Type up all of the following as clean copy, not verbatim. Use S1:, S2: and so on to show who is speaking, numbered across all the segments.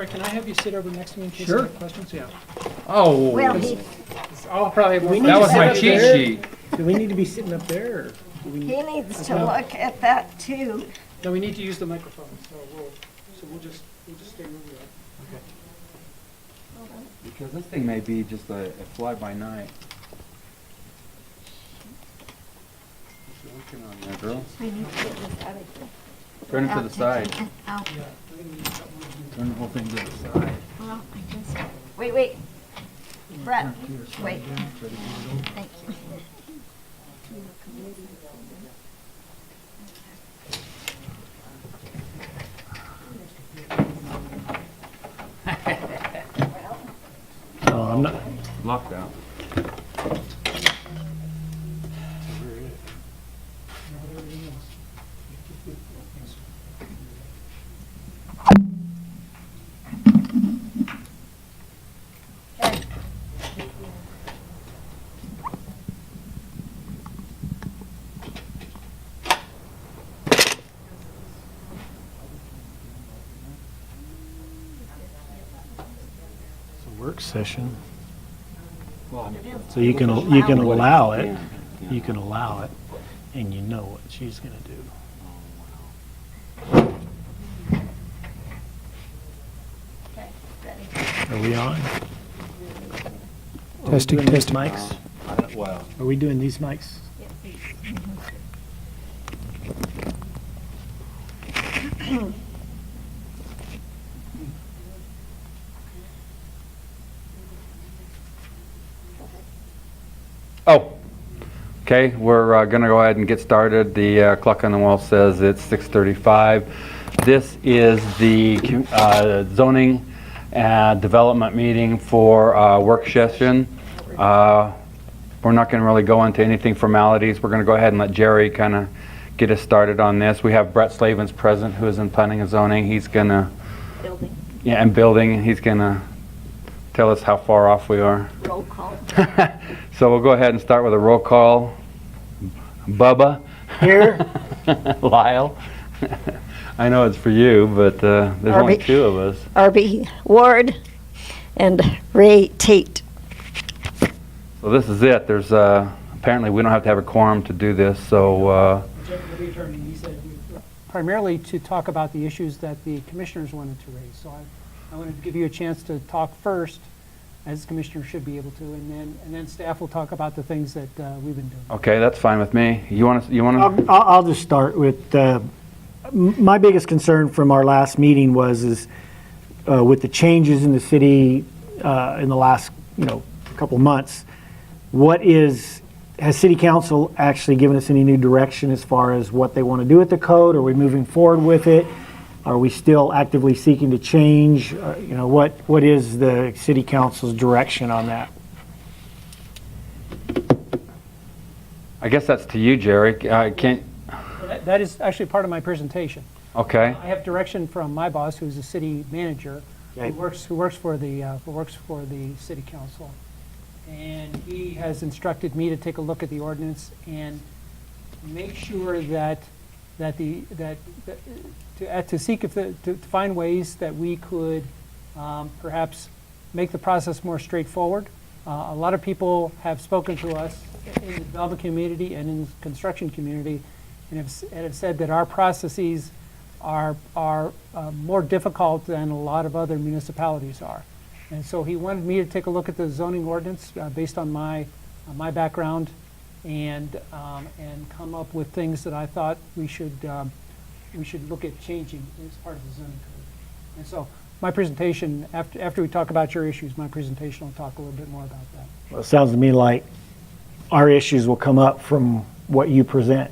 S1: Fred, can I have you sit over next to me in case
S2: Sure.
S1: you have questions? Yeah.
S3: Oh,
S4: Well,
S1: I'll probably have more.
S2: need
S3: that
S2: to
S3: was
S2: sit
S3: my
S2: up
S3: cheat
S2: there.
S3: sheet.
S2: Do we need to be sitting up there? Or do we
S4: he needs to look at that too.
S1: No, we need to use the microphone, so we'll just stay where we are.
S3: Because this thing may be just a fly-by-night. What's working on there, girl?
S4: I need to get this out of here.
S3: Turn it to the
S4: Without
S3: side.
S4: taking it out.
S3: Turn the whole thing to the side.
S4: Well, I just, wait. Brett, wait. Thank you.
S2: Oh, I'm not.
S3: Locked out.
S2: It's a work session,
S3: Well,
S2: so you can allow it. You can allow it, and you know what she's going to do.
S4: Okay, ready.
S2: Are we on?
S1: Testing,
S2: Doing these
S1: testing.
S2: mics?
S3: well,
S2: Are we doing these mics?
S3: oh, okay, we're going to go ahead and get started. The clock on the wall says it's 6:35. This is the zoning development meeting for work session. We're not going to really go into anything formalities. We're going to go ahead and let Jerry kind of get us started on this. We have Brett Slavens present, who is in planning and zoning. He's going to,
S4: Building,
S3: and building, he's going to tell us how far off we are.
S4: roll call.
S3: So we'll go ahead and start with a roll call. Bubba.
S2: Here.
S3: Lyle. I know it's for you, but there's only
S4: Arby.
S3: two of us.
S4: Arby Ward and Ray Tate.
S3: So this is it. There's apparently we don't have to have a quorum to do this. So
S1: The attorney, he said, primarily to talk about the issues that the commissioners wanted to raise. So I wanted to give you a chance to talk first, as commissioners should be able to, and then staff will talk about the things that we've been doing.
S3: okay, that's fine with me. You want to?
S2: I'll just start with my biggest concern from our last meeting was with the changes in the city in the last couple months. Has City Council actually given us any new direction as far as what they want to do with the code? Are we moving forward with it? Are we still actively seeking to change? What is the City Council's direction on that?
S3: I guess that's to you, Jerry. Can't.
S1: That is actually part of my presentation.
S3: Okay.
S1: I have direction from my boss, who's the city manager,
S2: Okay.
S1: who works for the city council, and he has instructed me to take a look at the ordinance and make sure to find ways that we could perhaps make the process more straightforward. A lot of people have spoken to us in the development community and in the construction community and have said that our processes are more difficult than a lot of other municipalities are. And so he wanted me to take a look at the zoning ordinance based on my background and come up with things that I thought we should look at changing as part of the zoning code. And so my presentation, after we talk about your issues, my presentation will talk a little bit more about that.
S2: Well, it sounds to me like our issues will come up from what you present.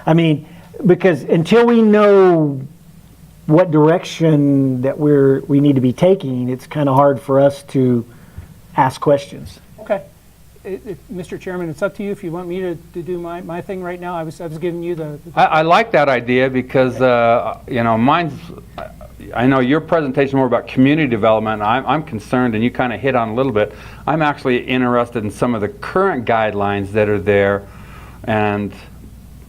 S2: I mean, because until we know what direction that we need to be taking, it's kind of hard for us to ask questions.
S1: Okay. Mr. Chairman, it's up to you if you want me to do my thing right now. I was giving you the
S3: I like that idea because mine's. I know your presentation more about community development. I'm concerned, and you kind of hit on a little bit. I'm actually interested in some of the current guidelines that are there, and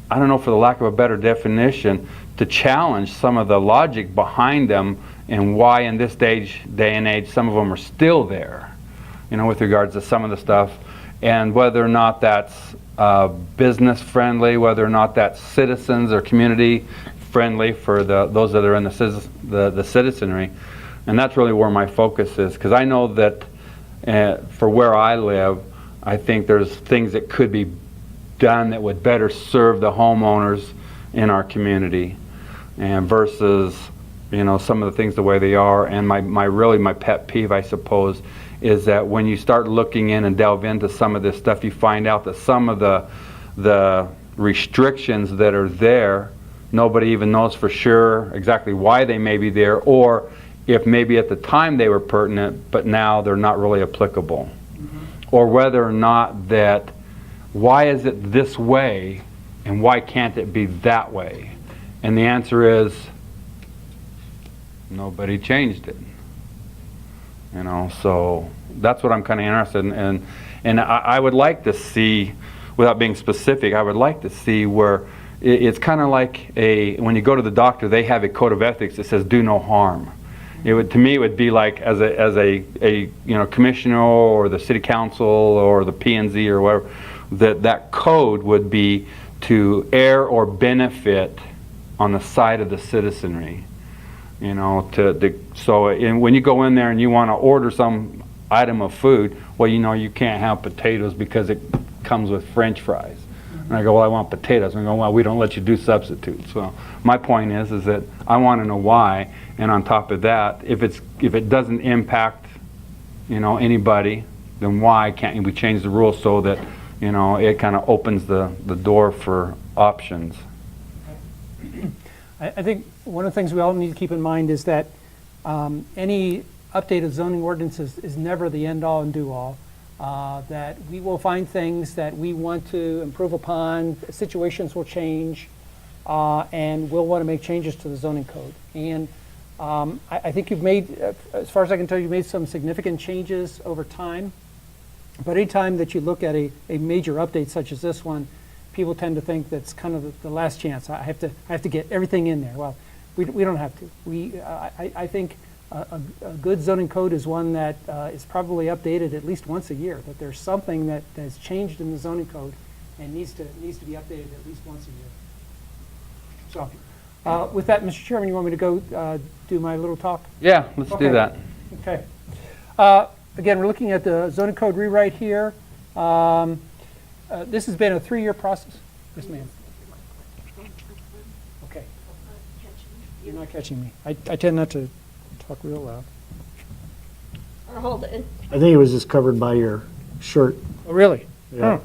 S3: I don't know, for the lack of a better definition, to challenge some of the logic behind them and why in this day and age some of them are still there, you know, with regards to some of the stuff, and whether or not that's business friendly, whether or not that's citizens or community friendly for those that are in the citizenry. And that's really where my focus is, because I know that for where I live, I think there's things that could be done that would better serve the homeowners in our community, and versus, you know, some of the things the way they are. And my pet peeve, I suppose, is that when you start looking in and delve into some of this stuff, you find out that some of the restrictions that are there, nobody even knows for sure exactly why they may be there, or if maybe at the time they were pertinent, but now they're not really applicable. Or whether or not that, why is it this way and why can't it be that way? And the answer is, nobody changed it. You know, so that's what I'm kind of interested in. And I would like to see, without being specific, I would like to see where it's kind of like when you go to the doctor, they have a code of ethics that says do no harm. It would, to me, it would be like as a you know, commissioner or the city council or the P&Z or whatever, that code would be to err or benefit on the side of the citizenry. You know, when you go in there and you want to order some item of food, well, you know, you can't have potatoes because it comes with French fries. And I go, well, I want potatoes. And I go, well, we don't let you do substitutes. So my point is that I want to know why. And on top of that, if it doesn't impact, you know, anybody, then why can't we change the rules so that, you know, it kind of opens the door for options?
S1: I think one of the things we all need to keep in mind is that any update of zoning ordinances is never the end-all and do-all. That we will find things that we want to improve upon, situations will change, and we'll want to make changes to the zoning code. And I think you've made, as far as I can tell, you've made some significant changes over time. But anytime that you look at a major update such as this one, people tend to think that's kind of the last chance. I have to get everything in there. Well, we don't have to. I think a good zoning code is one that is probably updated at least once a year. That there's something that has changed in the zoning code and needs to be updated at least once a year. So, with that, Mr. Chairman, you want me to go do my little talk?
S3: Yeah, let's do that.
S1: Okay. Again, we're looking at the zoning code rewrite here. This has been a 3-year process. Yes, ma'am. Okay. You're not catching me. I tend not to talk real loud.
S4: Or hold it.
S2: I think it was just covered by your shirt.
S1: Oh, really?
S2: Yeah.
S1: Huh.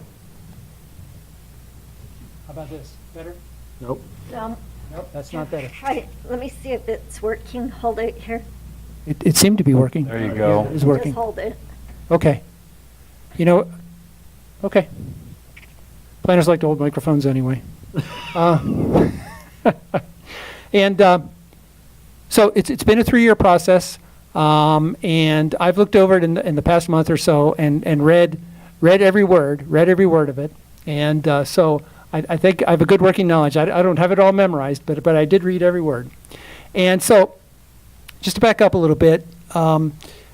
S1: How about this? Better?
S2: Nope.
S1: Nope, that's not better.
S4: Try, let me see if it's working. Hold it here.
S1: It seemed to be working.
S3: There you go.
S1: It is working.
S4: Just hold it.
S1: Okay. You know, okay. Planners like to hold microphones anyway. So it's been a 3-year process, and I've looked over it in the past month or so and read every word of it. And so I think I have a good working knowledge. I don't have it all memorized, but I did read every word. And so just to back up a little bit,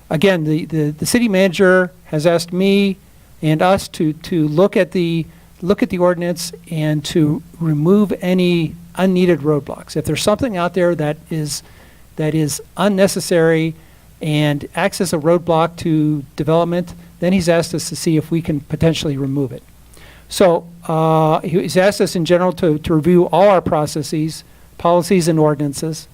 S1: again, the city manager has asked me and us to look at the ordinance and to remove any unneeded roadblocks. If there's something out there that is unnecessary and acts as a roadblock to development, then he's asked us to see if we can potentially remove it. So he's asked us in general to review all our processes, policies, and ordinances,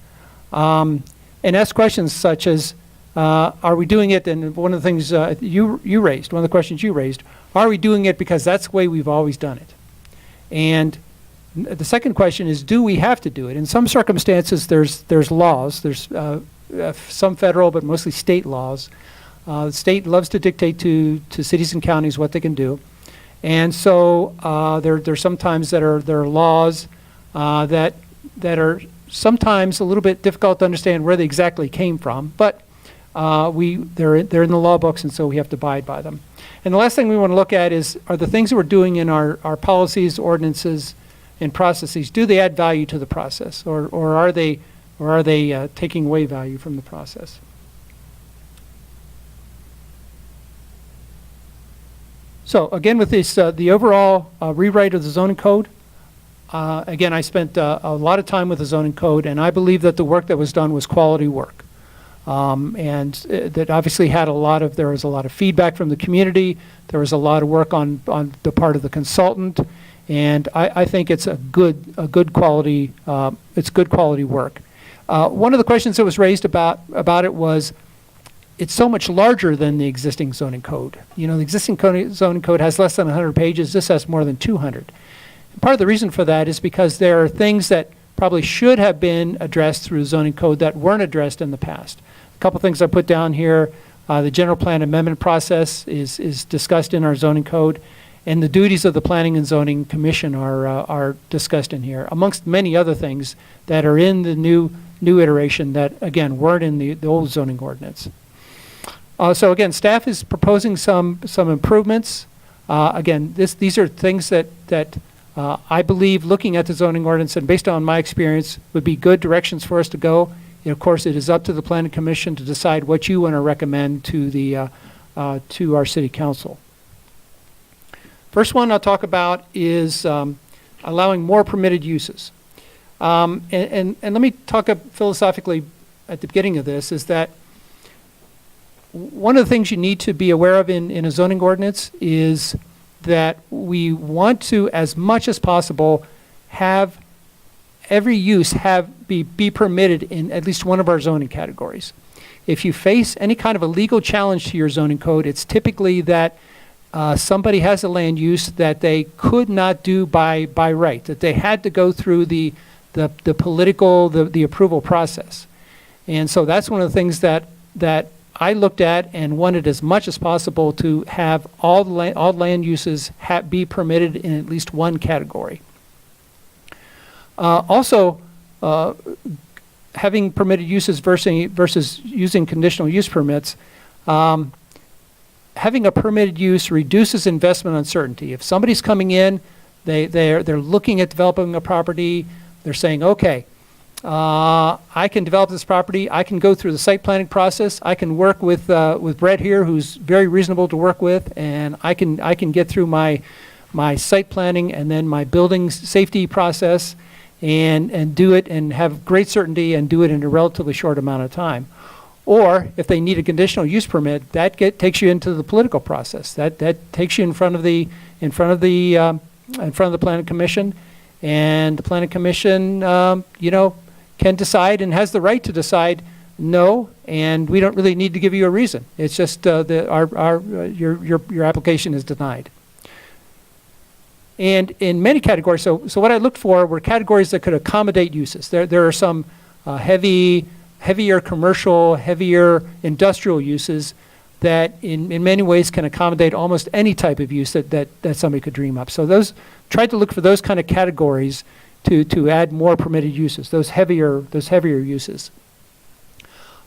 S1: and ask questions such as, are we doing it? And one of the things you raised, one of the questions you raised, are we doing it because that's the way we've always done it? And the second question is, do we have to do it? In some circumstances, there's laws. There's some federal, but mostly state laws. The state loves to dictate to cities and counties what they can do. And so there's sometimes there are laws that are sometimes a little bit difficult to understand where they exactly came from, but they're in the law books, and so we have to abide by them. And the last thing we want to look at are the things that we're doing in our policies, ordinances, and processes, do they add value to the process, or are they taking away value from the process? So again, with this, the overall rewrite of the zoning code, again, I spent a lot of time with the zoning code, and I believe that the work that was done was quality work. That obviously there was a lot of feedback from the community. There was a lot of work on the part of the consultant, and I think it's a good quality work. One of the questions that was raised about it was, it's so much larger than the existing zoning code. You know, the existing zoning code has less than 100 pages. This has more than 200. And part of the reason for that is because there are things that probably should have been addressed through zoning code that weren't addressed in the past. A couple things I put down here. The general plan amendment process is discussed in our zoning code, and the duties of the Planning and Zoning Commission are discussed in here, amongst many other things that are in the new iteration that, again, weren't in the old zoning ordinance. So again, staff is proposing some improvements. Again, these are things that I believe, looking at the zoning ordinance and based on my experience, would be good directions for us to go. And of course, it is up to the Planning Commission to decide what you want to recommend to our City Council. First one I'll talk about is allowing more permitted uses. And let me talk philosophically at the beginning of this, is that one of the things you need to be aware of in a zoning ordinance is that we want to, as much as possible, have every use be permitted in at least one of our zoning categories. If you face any kind of a legal challenge to your zoning code, it's typically that somebody has a land use that they could not do by right, that they had to go through the political, the approval process. And so that's one of the things that I looked at and wanted as much as possible to have all land uses be permitted in at least one category. Also, having permitted uses versus using conditional use permits, having a permitted use reduces investment uncertainty. If somebody's coming in, they're looking at developing a property, they're saying, okay, I can develop this property. I can go through the site planning process. I can work with Brett here, who's very reasonable to work with, and I can get through my site planning and then my building safety process, and do it and have great certainty and do it in a relatively short amount of time. Or if they need a conditional use permit, that takes you into the political process. That takes you in front of the Planning Commission, and the Planning Commission, can decide and has the right to decide no, and we don't really need to give you a reason. It's just your application is denied. And in many categories, so what I looked for were categories that could accommodate uses. There are some heavier commercial, heavier industrial uses that in many ways can accommodate almost any type of use that somebody could dream up. So tried to look for those kind of categories to add more permitted uses, those heavier uses.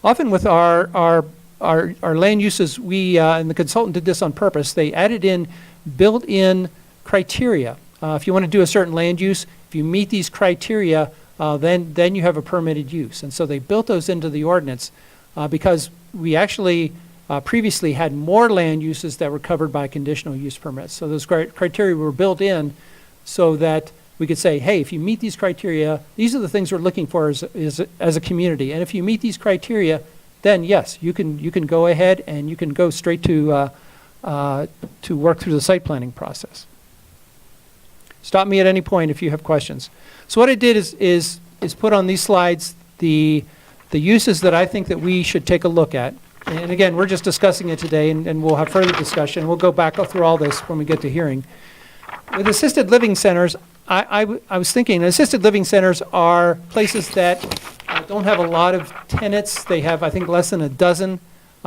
S1: Often with our land uses, we and the consultant did this on purpose. They added in built-in criteria. If you want to do a certain land use, if you meet these criteria, then you have a permitted use. And so they built those into the ordinance because we actually previously had more land uses that were covered by conditional use permits. So those criteria were built in so that we could say, hey, if you meet these criteria, these are the things we're looking for as a community. And if you meet these criteria, then yes, you can go ahead and you can go straight to work through the site planning process. Stop me at any point if you have questions. So what I did is put on these slides the uses that I think that we should take a look at. And again, we're just discussing it today, and we'll have further discussion. We'll go back through all this when we get to hearing. With assisted living centers, I was thinking assisted living centers are places that don't have a lot of tenants. They have, I think, less than a dozen,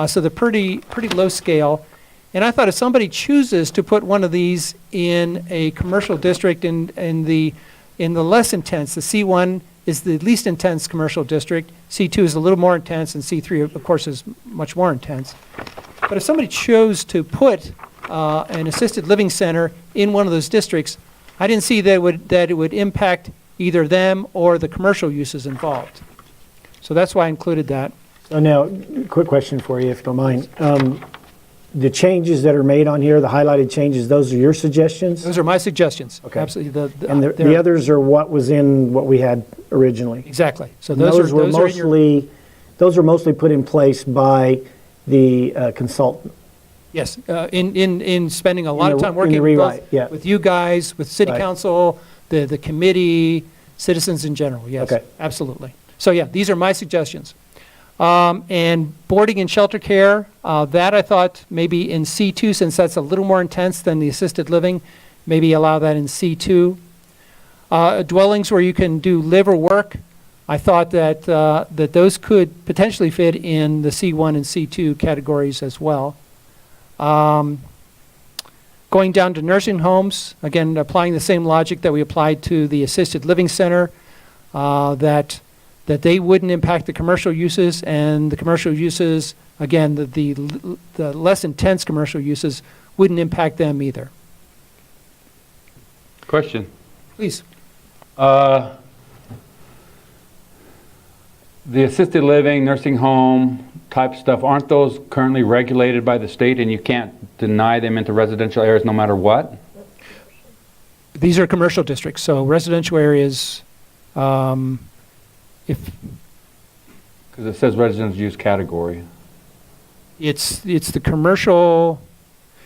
S1: so they're pretty low scale. And I thought if somebody chooses to put one of these in a commercial district in the less intense, the C1 is the least intense commercial district, C2 is a little more intense, and C3, of course, is much more intense. But if somebody chose to put an assisted living center in one of those districts, I didn't see that it would impact either them or the commercial uses involved. So that's why I included that.
S2: So now, quick question for you, if you don't mind. The changes that are made on here, the highlighted changes, those are your suggestions?
S1: Those are my suggestions.
S2: Okay.
S1: Absolutely.
S2: And the others are what was in what we had originally?
S1: Exactly. So
S2: And
S1: those are
S2: were
S1: in your-
S2: those were mostly put in place by the consultant.
S1: Yes, in spending a lot of
S2: the-
S1: time
S2: in
S1: working
S2: the
S1: with
S2: rewrite, yeah.
S1: with you guys, with city
S2: Right.
S1: council, the committee, citizens in general, yes.
S2: Okay.
S1: Absolutely. So yeah, these are my suggestions. And boarding and shelter care, that I thought maybe in C2, since that's a little more intense than the assisted living, maybe allow that in C2. Dwellings where you can do live or work, I thought that those could potentially fit in the C1 and C2 categories as well. Going down to nursing homes, again, applying the same logic that we applied to the assisted living center, that they wouldn't impact the commercial uses, and the commercial uses, again, the less intense commercial uses wouldn't impact them either.
S3: Question.
S1: Please.
S3: The assisted living, nursing home type stuff, aren't those currently regulated by the state and you can't deny them into residential areas no matter what?
S1: These are commercial districts, so residential areas, if
S3: Because it says residential use category.
S1: it's the commercial,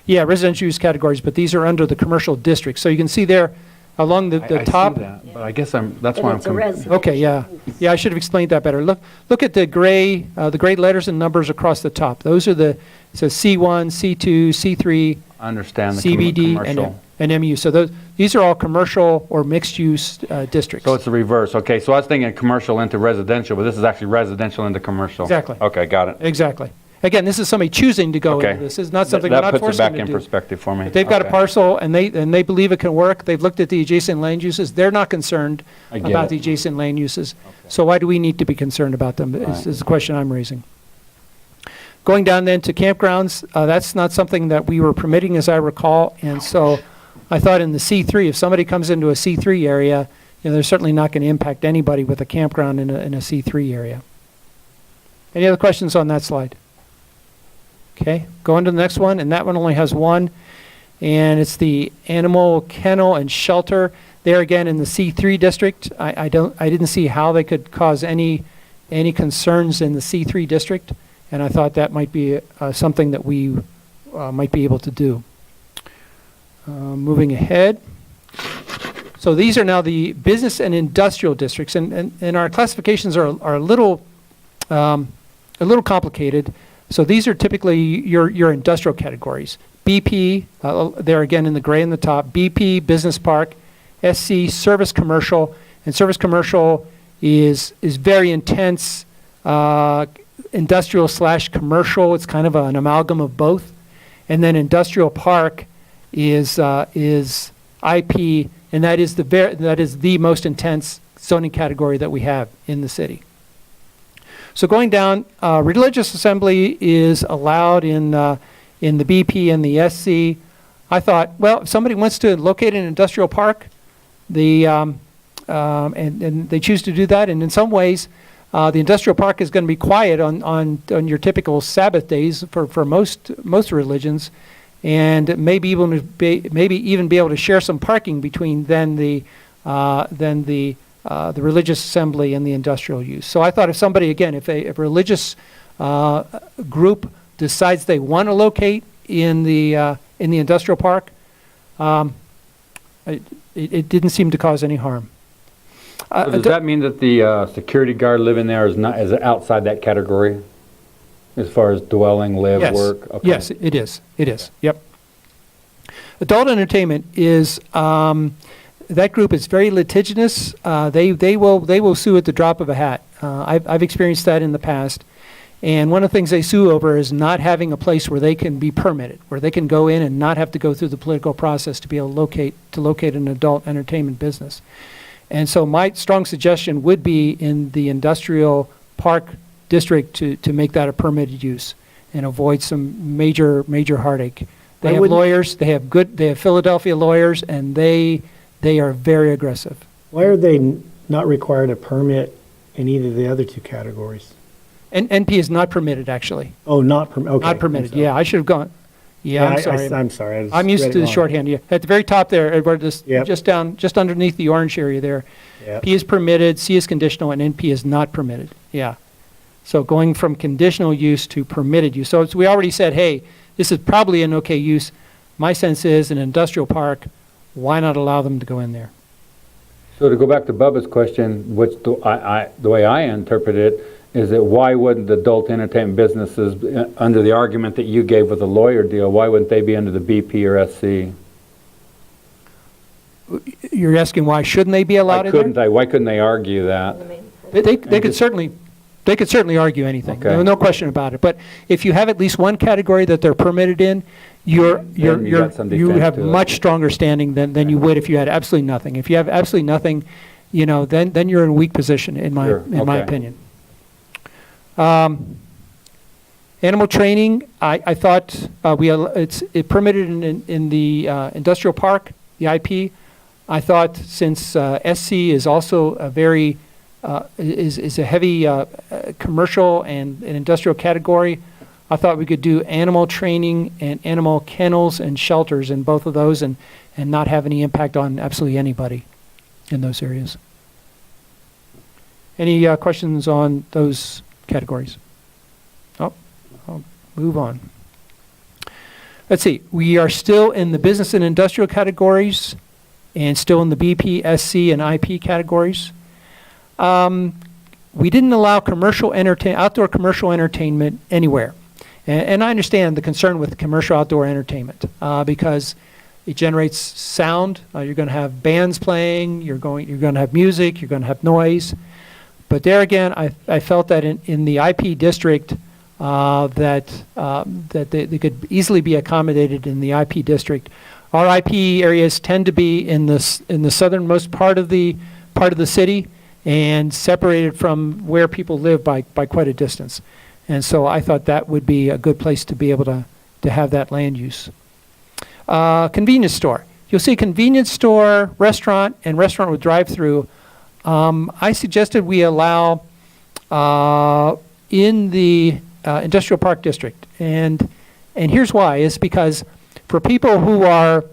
S1: yeah, residential use categories, but these are under the commercial district. So you can see there along the
S3: I
S1: top.
S3: see that, but I guess that's
S4: But
S3: why I'm.
S4: it's a residential.
S1: Okay, yeah. Yeah, I should have explained that better. Look at the gray letters and numbers across the top. Those are it says C1, C2, C3,
S3: I understand the
S1: CBD,
S3: commercial.
S1: and MU. So these are all commercial or mixed-use districts.
S3: So it's the reverse. Okay, so I was thinking commercial into residential, but this is actually residential into commercial.
S1: Exactly.
S3: Okay, got it.
S1: Exactly. Again, this is somebody choosing to go
S3: Okay.
S1: into this. This is not something we're
S3: That
S1: not
S3: puts it
S1: forcing
S3: back
S1: them to
S3: in
S1: do.
S3: perspective for me.
S1: If they've got a
S3: Okay.
S1: parcel and they believe it can work, they've looked at the adjacent land uses, they're not concerned
S3: I get
S1: about
S3: it.
S1: the adjacent land uses. So why do we need to be concerned about them, is the question I'm raising. Going down then to campgrounds, that's not something that we were permitting, as I recall, and so I thought in the C3, if somebody comes into a C3 area, they're certainly not going to impact anybody with a campground in a C3 area. Any other questions on that slide? Okay, go on to the next one, and that one only has one, and it's the animal kennel and shelter. There again in the C3 district, I didn't see how they could cause any concerns in the C3 district, and I thought that might be something that we might be able to do. Moving ahead. So these are now the business and industrial districts, and our classifications are a little complicated. So these are typically your industrial categories. BP, there again in the gray in the top, BP, business park, SC, service commercial, and service commercial is very intense, industrial / commercial. It's kind of an amalgam of both. And then industrial park is IP, and that is the most intense zoning category that we have in the city. So going down, religious assembly is allowed in the BP and the SC. I thought, well, if somebody wants to locate an industrial park, and they choose to do that, and in some ways, the industrial park is going to be quiet on your typical Sabbath days for most religions, and maybe even be able to share some parking between the religious assembly and the industrial use. So I thought if somebody, again, if a religious group decides they want to locate in the industrial park, it didn't seem to cause any harm.
S3: So does that mean that the security guard living there is outside that category? As far as dwelling, live,
S1: Yes.
S3: work? Okay.
S1: Yes, it is. It is. Yep. Adult entertainment is, that group is very litigious. They will sue at the drop of a hat. I've experienced that in the past. And one of the things they sue over is not having a place where they can be permitted, where they can go in and not have to go through the political process to be able to locate an adult entertainment business. And so my strong suggestion would be in the industrial park district to make that a permitted use and avoid some major heartache. They have lawyers, they have Philadelphia lawyers, and they They are very aggressive.
S2: Why are they not required a permit in either of the other two categories?
S1: And NP is not permitted, actually.
S2: Oh, not permitted, okay.
S1: Not permitted,
S2: I'm sorry.
S1: yeah, I should have gone. Yeah, I'm sorry.
S2: I'm sorry. I just
S1: I'm used
S2: read it
S1: to the
S2: wrong.
S1: shorthand, yeah. At the very top there, where this,
S2: Yep.
S1: just underneath the orange area there.
S2: Yep.
S1: P is permitted, C is conditional, and NP is not permitted, yeah. So going from conditional use to permitted use. So we already said, hey, this is probably an okay use. My sense is an industrial park, why not allow them to go in there?
S3: So to go back to Bubba's question, which the way I interpret it, is that why wouldn't adult entertainment businesses, under the argument that you gave with the lawyer deal, why wouldn't they be under the BP or SC?
S1: You're asking why shouldn't they be allowed in there?
S3: Why couldn't they argue that?
S1: They could certainly argue anything.
S3: Okay.
S1: No question about it. But if you have at least one category that they're permitted in, you
S3: got some defense
S1: have
S3: to it.
S1: much stronger standing than you would if you had absolutely nothing. If you have absolutely nothing, then you're in a weak position in my
S3: Sure, okay.
S1: opinion. Animal training, I thought it's permitted in the industrial park, the IP. I thought since SC is also a very is a heavy commercial and an industrial category, I thought we could do animal training and animal kennels and shelters in both of those and not have any impact on absolutely anybody in those areas. Any questions on those categories? Oh, I'll move on. Let's see. We are still in the business and industrial categories and still in the BP, SC, and IP categories. We didn't allow outdoor commercial entertainment anywhere. And I understand the concern with commercial outdoor entertainment because it generates sound. You're going to have bands playing. You're going to have music. You're going to have noise. But there again, I felt that in the IP district that they could easily be accommodated in the IP district. Our IP areas tend to be in the southernmost part of the city and separated from where people live by quite a distance. And so I thought that would be a good place to be able to have that land use. Convenience store. You'll see convenience store, restaurant, and restaurant with drive-through. I suggested we allow in the industrial park district. And here's why, is because for people who are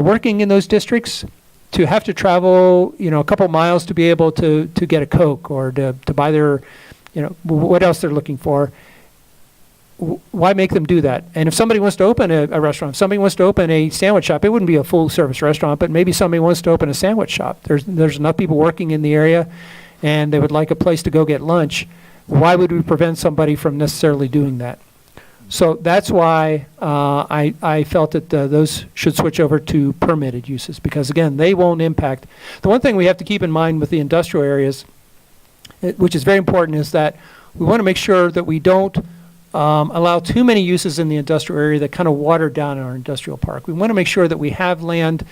S1: working in those districts, to have to travel, a couple miles to be able to get a Coke or to buy their, what else they're looking for, why make them do that? And if somebody wants to open a restaurant, if somebody wants to open a sandwich shop, it wouldn't be a full-service restaurant, but maybe somebody wants to open a sandwich shop. There's enough people working in the area, and they would like a place to go get lunch. Why would we prevent somebody from necessarily doing that? So that's why I felt that those should switch over to permitted uses, because again, they won't impact. The one thing we have to keep in mind with the industrial areas, which is very important, is that we want to make sure that we don't allow too many uses in the industrial area that kind of water down our industrial park. We want to make sure that we have land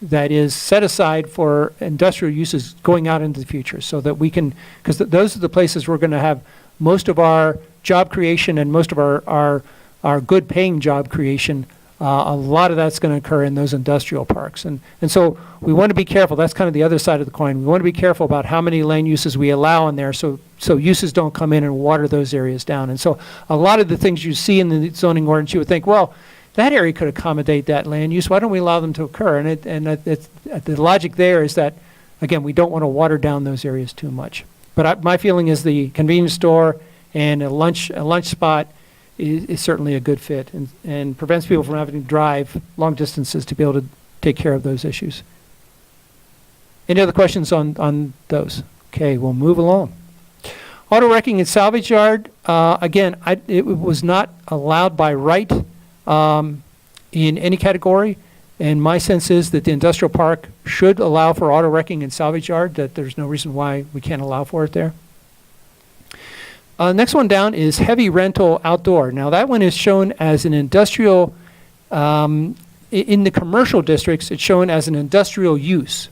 S1: that is set aside for industrial uses going out into the future, so that we can, because those are the places we're going to have most of our job creation and most of our good paying job creation. A lot of that's going to occur in those industrial parks. And so we want to be careful. That's kind of the other side of the coin. We want to be careful about how many land uses we allow in there so uses don't come in and water those areas down. And so a lot of the things you see in the zoning ordinance, you would think, well, that area could accommodate that land use. Why don't we allow them to occur? And the logic there is that, again, we don't want to water down those areas too much. But my feeling is the convenience store and a lunch spot is certainly a good fit and prevents people from having to drive long distances to be able to take care of those issues. Any other questions on those? Okay, we'll move along. Auto wrecking and salvage yard, again, it was not allowed by right in any category. And my sense is that the industrial park should allow for auto wrecking and salvage yard, that there's no reason why we can't allow for it there. Next one down is heavy rental outdoor. Now that one is shown as an industrial, in the commercial districts, it's shown as an industrial use.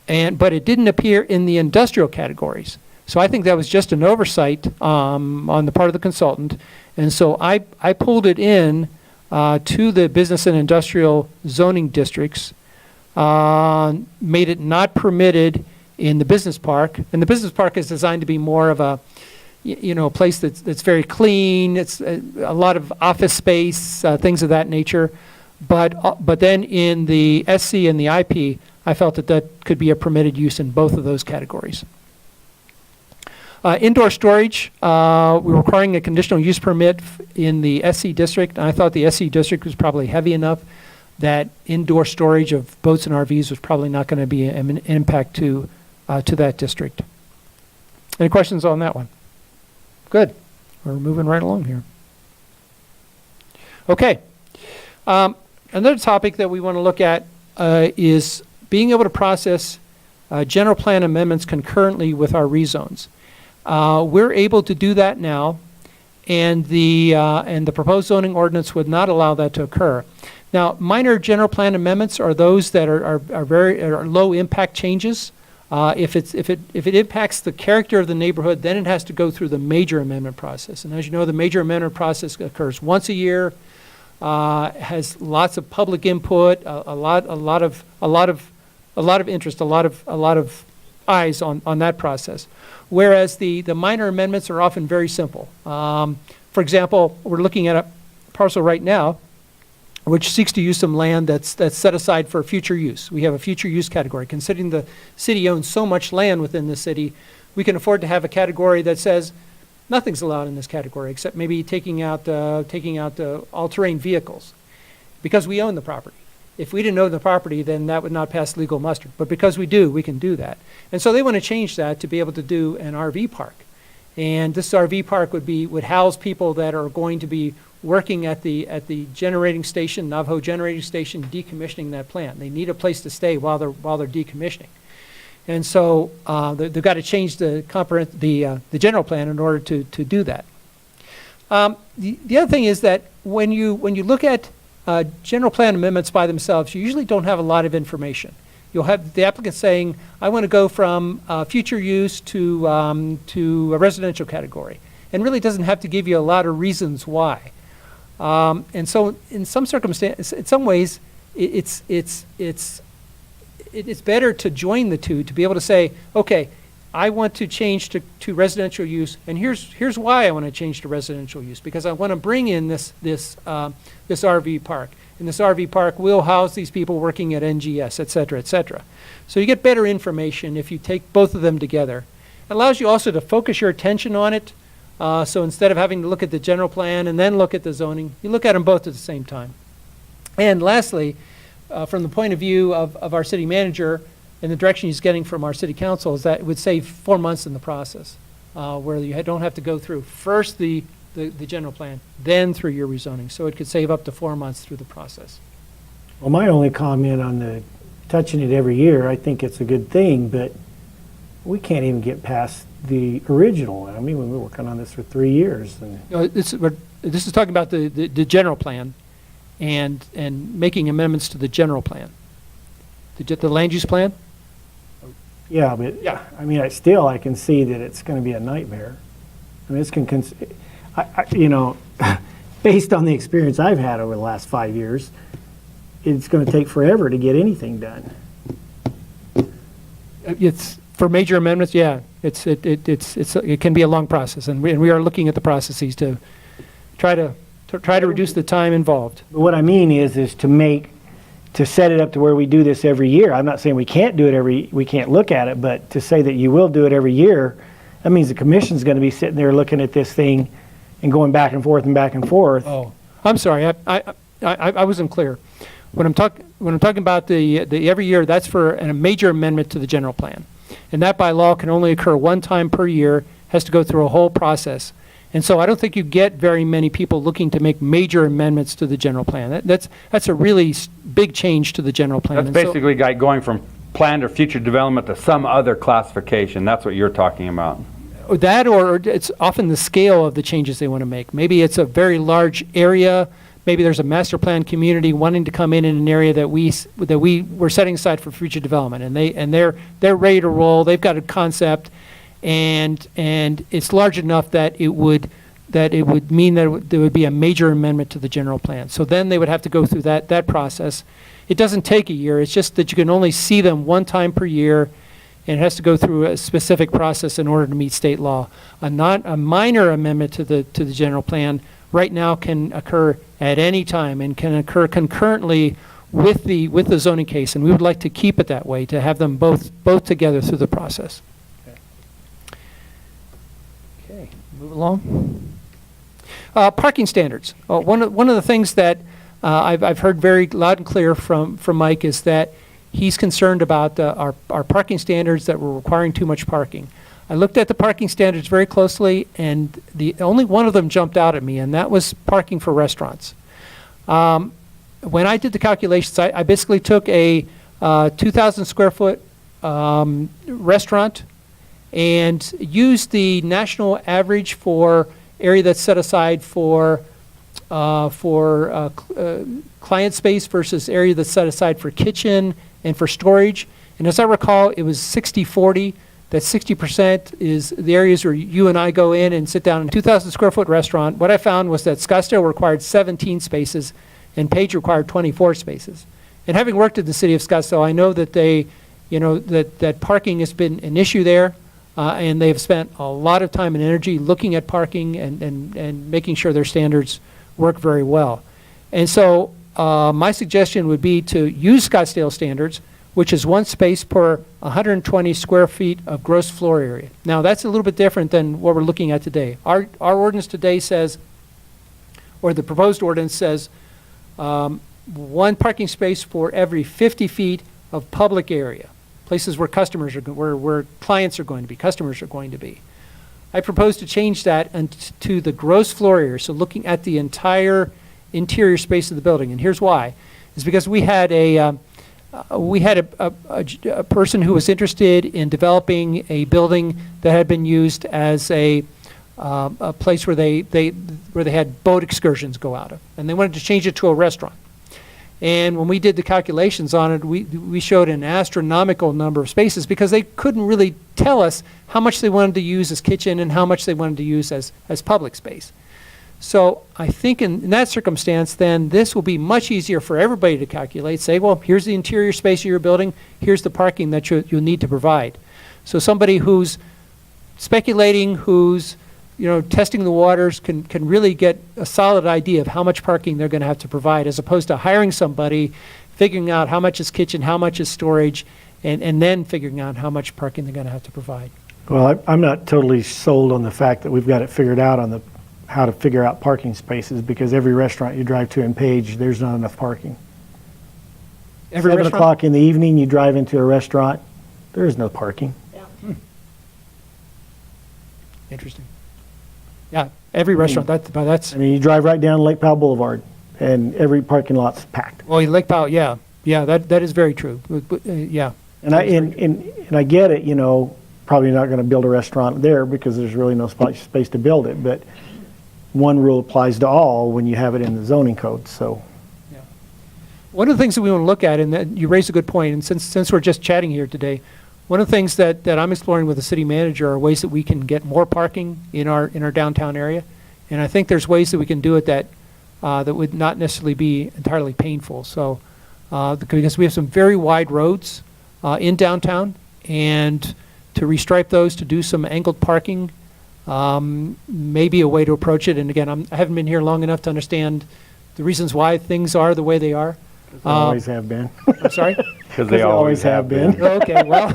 S1: But it didn't appear in the industrial categories. So I think that was just an oversight on the part of the consultant. And so I pulled it in to the business and industrial zoning districts made it not permitted in the business park. And the business park is designed to be more of a, a place that's very clean. It's a lot of office space, things of that nature. But then in the SC and the IP, I felt that could be a permitted use in both of those categories. Indoor storage, we're requiring a conditional use permit in the SC district. And I thought the SC district was probably heavy enough that indoor storage of boats and RVs was probably not going to be an impact to that district. Any questions on that one? Good. We're moving right along here. Okay. Another topic that we want to look at is being able to process general plan amendments concurrently with our rezones. We're able to do that now, and the proposed zoning ordinance would not allow that to occur. Now, minor general plan amendments are those that are low impact changes. If it impacts the character of the neighborhood, then it has to go through the major amendment process. And as you know, the major amendment process occurs once a year, has lots of public input, a lot of interest, a lot of eyes on that process. Whereas the minor amendments are often very simple. For example, we're looking at a parcel right now which seeks to use some land that's set aside for future use. We have a future use category. Considering the city owns so much land within the city, we can afford to have a category that says nothing's allowed in this category except maybe taking out all-terrain vehicles, because we own the property. If we didn't own the property, then that would not pass legal muster. But because we do, we can do that. And so they want to change that to be able to do an RV park. And this RV park would house people that are going to be working at the generating station, Navajo generating station, decommissioning that plant. They need a place to stay while they're decommissioning. And so they've got to change the general plan in order to do that. The other thing is that when you look at general plan amendments by themselves, you usually don't have a lot of information. You'll have the applicant saying, I want to go from future use to a residential category, and really doesn't have to give you a lot of reasons why. And so in some circumstances, in some ways, it's better to join the two, to be able to say, okay, I want to change to residential use, and here's why I want to change to residential use, because I want to bring in this RV park. And this RV park will house these people working at NGS, et cetera, et cetera. So you get better information if you take both of them together. It allows you also to focus your attention on it. So instead of having to look at the general plan and then look at the zoning, you look at them both at the same time. And lastly, from the point of view of our city manager and the direction he's getting from our city council, is that it would save 4 months in the process, where you don't have to go through first the general plan, then through your rezoning. So it could save up to 4 months through the process.
S2: Well, my only comment on the touching it every year, I think it's a good thing, but we can't even get past the original. I mean, we've been working on this for 3 years. And
S1: This is talking about the general plan and making amendments to the general plan. The land use plan?
S2: yeah, but
S1: Yeah.
S2: I mean, I can see that it's going to be a nightmare. I mean, based on the experience I've had over the last 5 years, it's going to take forever to get anything done.
S1: It's for major amendments, yeah. It can be a long process, and we are looking at the processes to try to reduce the time involved.
S2: But what I mean is to set it up to where we do this every year. I'm not saying we can't do it we can't look at it, but to say that you will do it every year, that means the commission's going to be sitting there looking at this thing and going back and forth and back and forth.
S1: Oh, I'm sorry, I wasn't clear. When I'm talking about the every year, that's for a major amendment to the general plan. And that by law can only occur one time per year, has to go through a whole process. And so I don't think you get very many people looking to make major amendments to the general plan. That's a really big change to the general plan.
S3: That's
S1: And so-
S3: basically going from planned or future development to some other classification. That's what you're talking about.
S1: That, or it's often the scale of the changes they want to make. Maybe it's a very large area. Maybe there's a master plan community wanting to come in an area that we were setting aside for future development, and they're ready to roll. They've got a concept, and it's large enough that it would mean that there would be a major amendment to the general plan. So then they would have to go through that process, it doesn't take a year. It's just that you can only see them one time per year, and it has to go through a specific process in order to meet state law. A minor amendment to the general plan right now can occur at any time and can occur concurrently with the zoning case, and we would like to keep it that way, to have them both together through the process. Okay, move along. Parking standards. One of the things that I've heard very loud and clear from Mike is that he's concerned about our parking standards, that we're requiring too much parking. I looked at the parking standards very closely, and the only one of them jumped out at me, and that was parking for restaurants. When I did the calculations, I basically took a 2,000 square foot restaurant and used the national average for area that's set aside for client space versus area that's set aside for kitchen and for storage. And as I recall, it was 60-40. That 60% is the areas where you and I go in and sit down in a 2,000 square foot restaurant. What I found was that Scottsdale required 17 spaces and Page required 24 spaces. And having worked at the city of Scottsdale, I know that that parking has been an issue there, and they've spent a lot of time and energy looking at parking and making sure their standards work very well. And so my suggestion would be to use Scottsdale standards, which is 1 space per 120 square feet of gross floor area. Now, that's a little bit different than what we're looking at today. Our ordinance today says, or the proposed ordinance says, 1 parking space for every 50 feet of public area, places where customers are, where clients are going to be, customers are going to be. I propose to change that to the gross floor area, so looking at the entire interior space of the building. And here's why: is because we had a person who was interested in developing a building that had been used as a place where they had boat excursions go out of, and they wanted to change it to a restaurant. And when we did the calculations on it, we showed an astronomical number of spaces because they couldn't really tell us how much they wanted to use as kitchen and how much they wanted to use as public space. So I think in that circumstance, then this will be much easier for everybody to calculate. Say, well, here's the interior space of your building. Here's the parking that you'll need to provide. So somebody who's speculating, who's testing the waters, can really get a solid idea of how much parking they're going to have to provide, as opposed to hiring somebody, figuring out how much is kitchen, how much is storage, and then figuring out how much parking they're going to have to provide.
S2: Well, I'm not totally sold on the fact that we've got it figured out on how to figure out parking spaces, because every restaurant you drive to in Page, there's not enough parking.
S1: Every
S2: 7
S1: restaurant?
S2: o'clock in the evening, you drive into a restaurant, there is no parking.
S1: Interesting. Yeah, every restaurant. That's
S2: I mean, you drive right down Lake Powell Boulevard, and every parking lot's packed.
S1: well, Lake Powell. Yeah, that is very true. Yeah.
S2: And I get it, probably not going to build a restaurant there because there's really no space to build it, but one rule applies to all when you have it in the zoning code, so.
S1: Yeah. One of the things that we want to look at, and that you raised a good point, and since we're just chatting here today, one of the things that I'm exploring with the city manager are ways that we can get more parking in our downtown area, and I think there's ways that we can do it that would not necessarily be entirely painful. So because we have some very wide roads in downtown, and to restripe those, to do some angled parking, may be a way to approach it. And again, I haven't been here long enough to understand the reasons why things are the way they are.
S2: They always have been.
S1: I'm sorry?
S3: Because they always have been.
S1: Okay, well,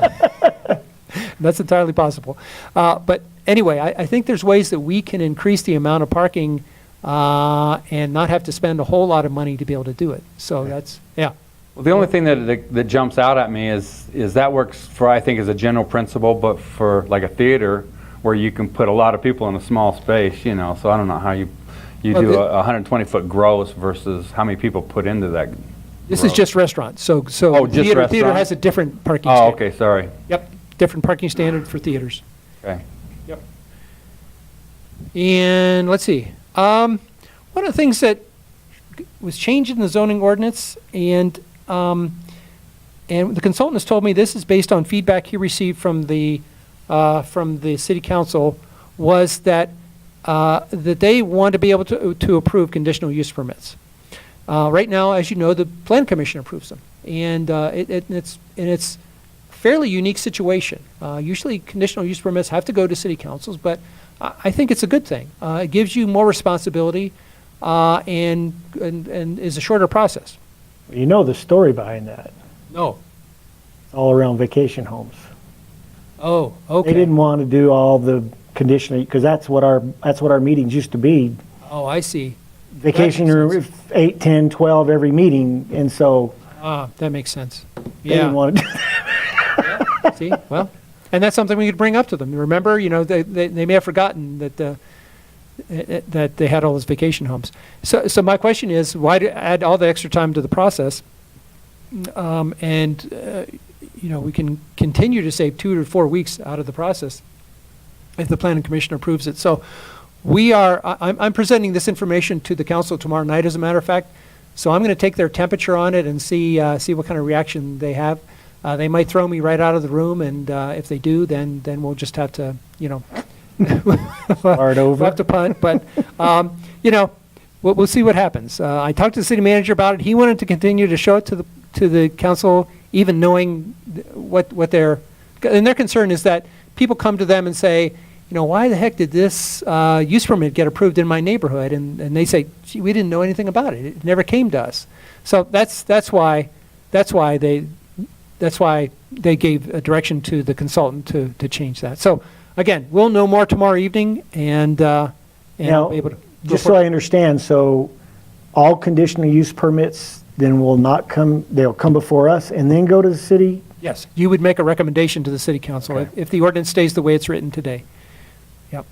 S1: that's entirely possible. But anyway, I think there's ways that we can increase the amount of parking and not have to spend a whole lot of money to be able to do it. So that's, yeah.
S3: Well, the only thing that jumps out at me is that works for, I think, as a general principle, but for like a theater where you can put a lot of people in a small space, so I don't know how you
S1: Well,
S3: do a 120-foot gross versus how many people put into that.
S1: This is just restaurants. So
S3: Oh, just
S1: theater
S3: restaurant?
S1: has a different parking
S3: Oh,
S1: standard.
S3: okay, sorry.
S1: Yep, different parking standard for theaters.
S3: Okay.
S1: Yep. And let's see. One of the things that was changed in the zoning ordinance, and the consultant has told me this is based on feedback he received from the city council, was that they want to be able to approve conditional use permits. Right now, as you know, the Plan Commission approves them. And it's a fairly unique situation. Usually conditional use permits have to go to city councils, but I think it's a good thing. It gives you more responsibility and is a shorter process.
S2: You know the story behind that.
S1: No.
S2: All around vacation homes.
S1: Oh, okay.
S2: They didn't want to do all the conditioning, because that's what our meetings used to be.
S1: Oh, I see.
S2: Vacation
S1: That
S2: room,
S1: makes
S2: 8, 10, 12 every meeting, and so
S1: That makes sense.
S2: they didn't
S1: Yeah.
S2: want to do that.
S1: See, well, and that's something we could bring up to them. Remember, they may have forgotten that they had all those vacation homes. So my question is, why add all the extra time to the process? We can continue to save 2 to 4 weeks out of the process if the planning commission approves it. So I'm presenting this information to the council tomorrow night, as a matter of fact. So I'm going to take their temperature on it and see what kind of reaction they have. They might throw me right out of the room, and if they do, then we'll just have to,
S2: Start over.
S1: we'll have to punt. But we'll see what happens. I talked to the city manager about it. He wanted to continue to show it to the council, even knowing what their concern is that people come to them and say, why the heck did this use permit get approved in my neighborhood? And they say, gee, we didn't know anything about it. It never came to us. So that's why they gave a direction to the consultant to change that. So again, we'll know more tomorrow evening, and I'll
S2: Now,
S1: be able to.
S2: just so I understand, so all conditional use permits then will not come, they'll come before us and then go to the city?
S1: Yes, you would make a recommendation to the city council
S2: Okay.
S1: if the ordinance stays the way it's written today. Yep.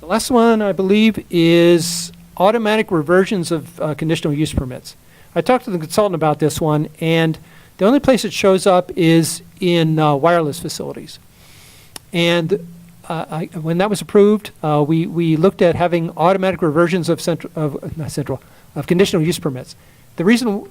S1: The last one, I believe, is automatic reversions of conditional use permits. I talked to the consultant about this one, and the only place it shows up is in wireless facilities. And when that was approved, we looked at having automatic reversions of conditional use permits. The reason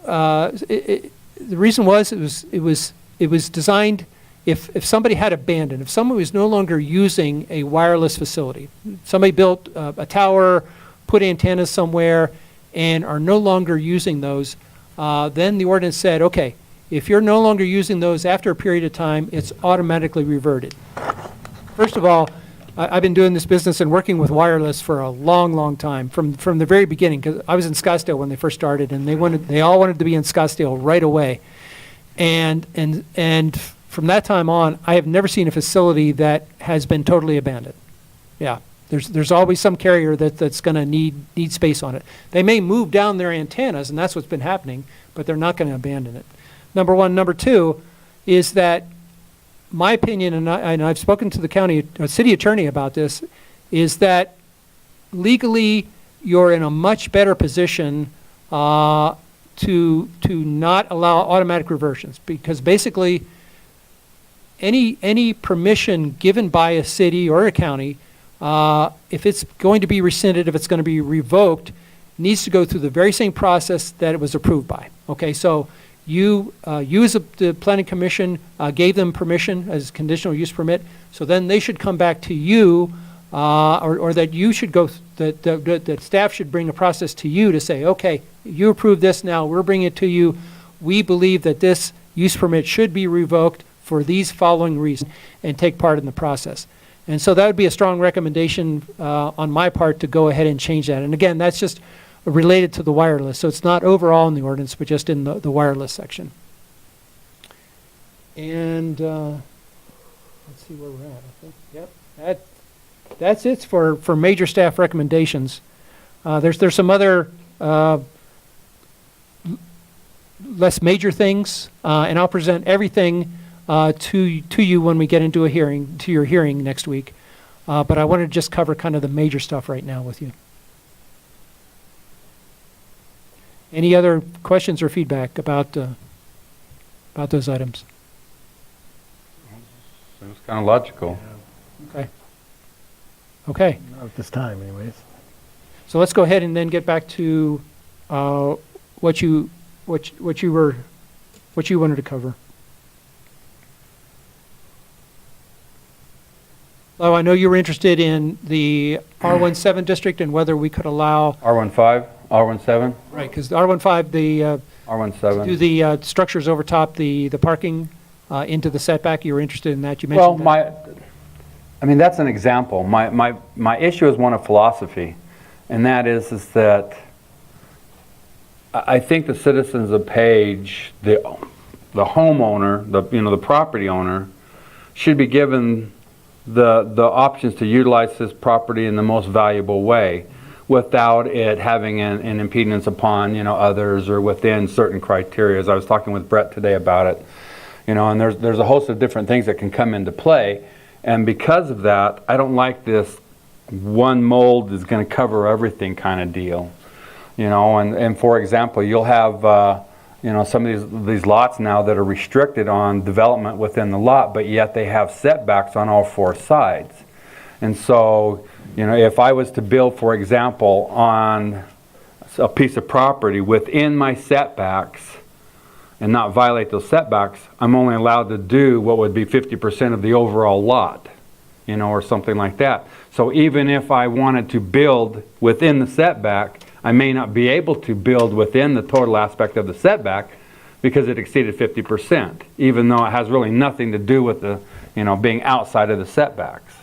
S1: was it was designed if somebody had abandoned, if someone was no longer using a wireless facility, somebody built a tower, put antennas somewhere, and are no longer using those, then the ordinance said, okay, if you're no longer using those after a period of time, it's automatically reverted. First of all, I've been doing this business and working with wireless for a long, long time, from the very beginning, because I was in Scottsdale when they first started, and they all wanted to be in Scottsdale right away. And from that time on, I have never seen a facility that has been totally abandoned. Yeah, there's always some carrier that's going to need space on it. They may move down their antennas, and that's what's been happening, but they're not going to abandon it. Number one. Number two is that my opinion, and I've spoken to the city attorney about this, is that legally you're in a much better position to not allow automatic reversions, because basically any permission given by a city or a county, if it's going to be rescinded, if it's going to be revoked, needs to go through the very same process that it was approved by. Okay, so you as the planning commission gave them permission as conditional use permit, so then they should come back to you, or that you should go, that staff should bring a process to you to say, okay, you approved this, now we're bringing it to you. We believe that this use permit should be revoked for these following reasons, and take part in the process. And so that would be a strong recommendation on my part to go ahead and change that. And again, that's just related to the wireless. So it's not overall in the ordinance, but just in the wireless section. And let's see where we're at. I think, yep, that's it for major staff recommendations. There's some other less major things, and I'll present everything to you when we get into your hearing next week. But I wanted to just cover kind of the major stuff right now with you. Any other questions or feedback about those items?
S3: Seems kind of logical.
S1: Okay.
S2: Not at this time, anyways.
S1: So let's go ahead and then get back to what you wanted to cover. Oh, I know you were interested in the R17 district and whether we could allow,
S3: R15, R17,
S1: right, because the R15, do
S3: R17.
S1: the structures over top the parking into the setback, you were interested in that? You
S3: Well,
S1: mentioned that.
S3: I mean, that's an example. My issue is one of philosophy, and that is that I think the citizens of Page, the homeowner, the property owner, should be given the options to utilize this property in the most valuable way without it having an impedance upon, others or within certain criteria. As I was talking with Brett today about it, and there's a host of different things that can come into play. And because of that, I don't like this one mold is going to cover everything kind of deal. And for example, you'll have, some of these lots now that are restricted on development within the lot, but yet they have setbacks on all four sides. And so, if I was to build, for example, on a piece of property within my setbacks and not violate those setbacks, I'm only allowed to do what would be 50% of the overall lot, or something like that. So even if I wanted to build within the setback, I may not be able to build within the total aspect of the setback because it exceeded 50%, even though it has really nothing to do with the, being outside of the setbacks.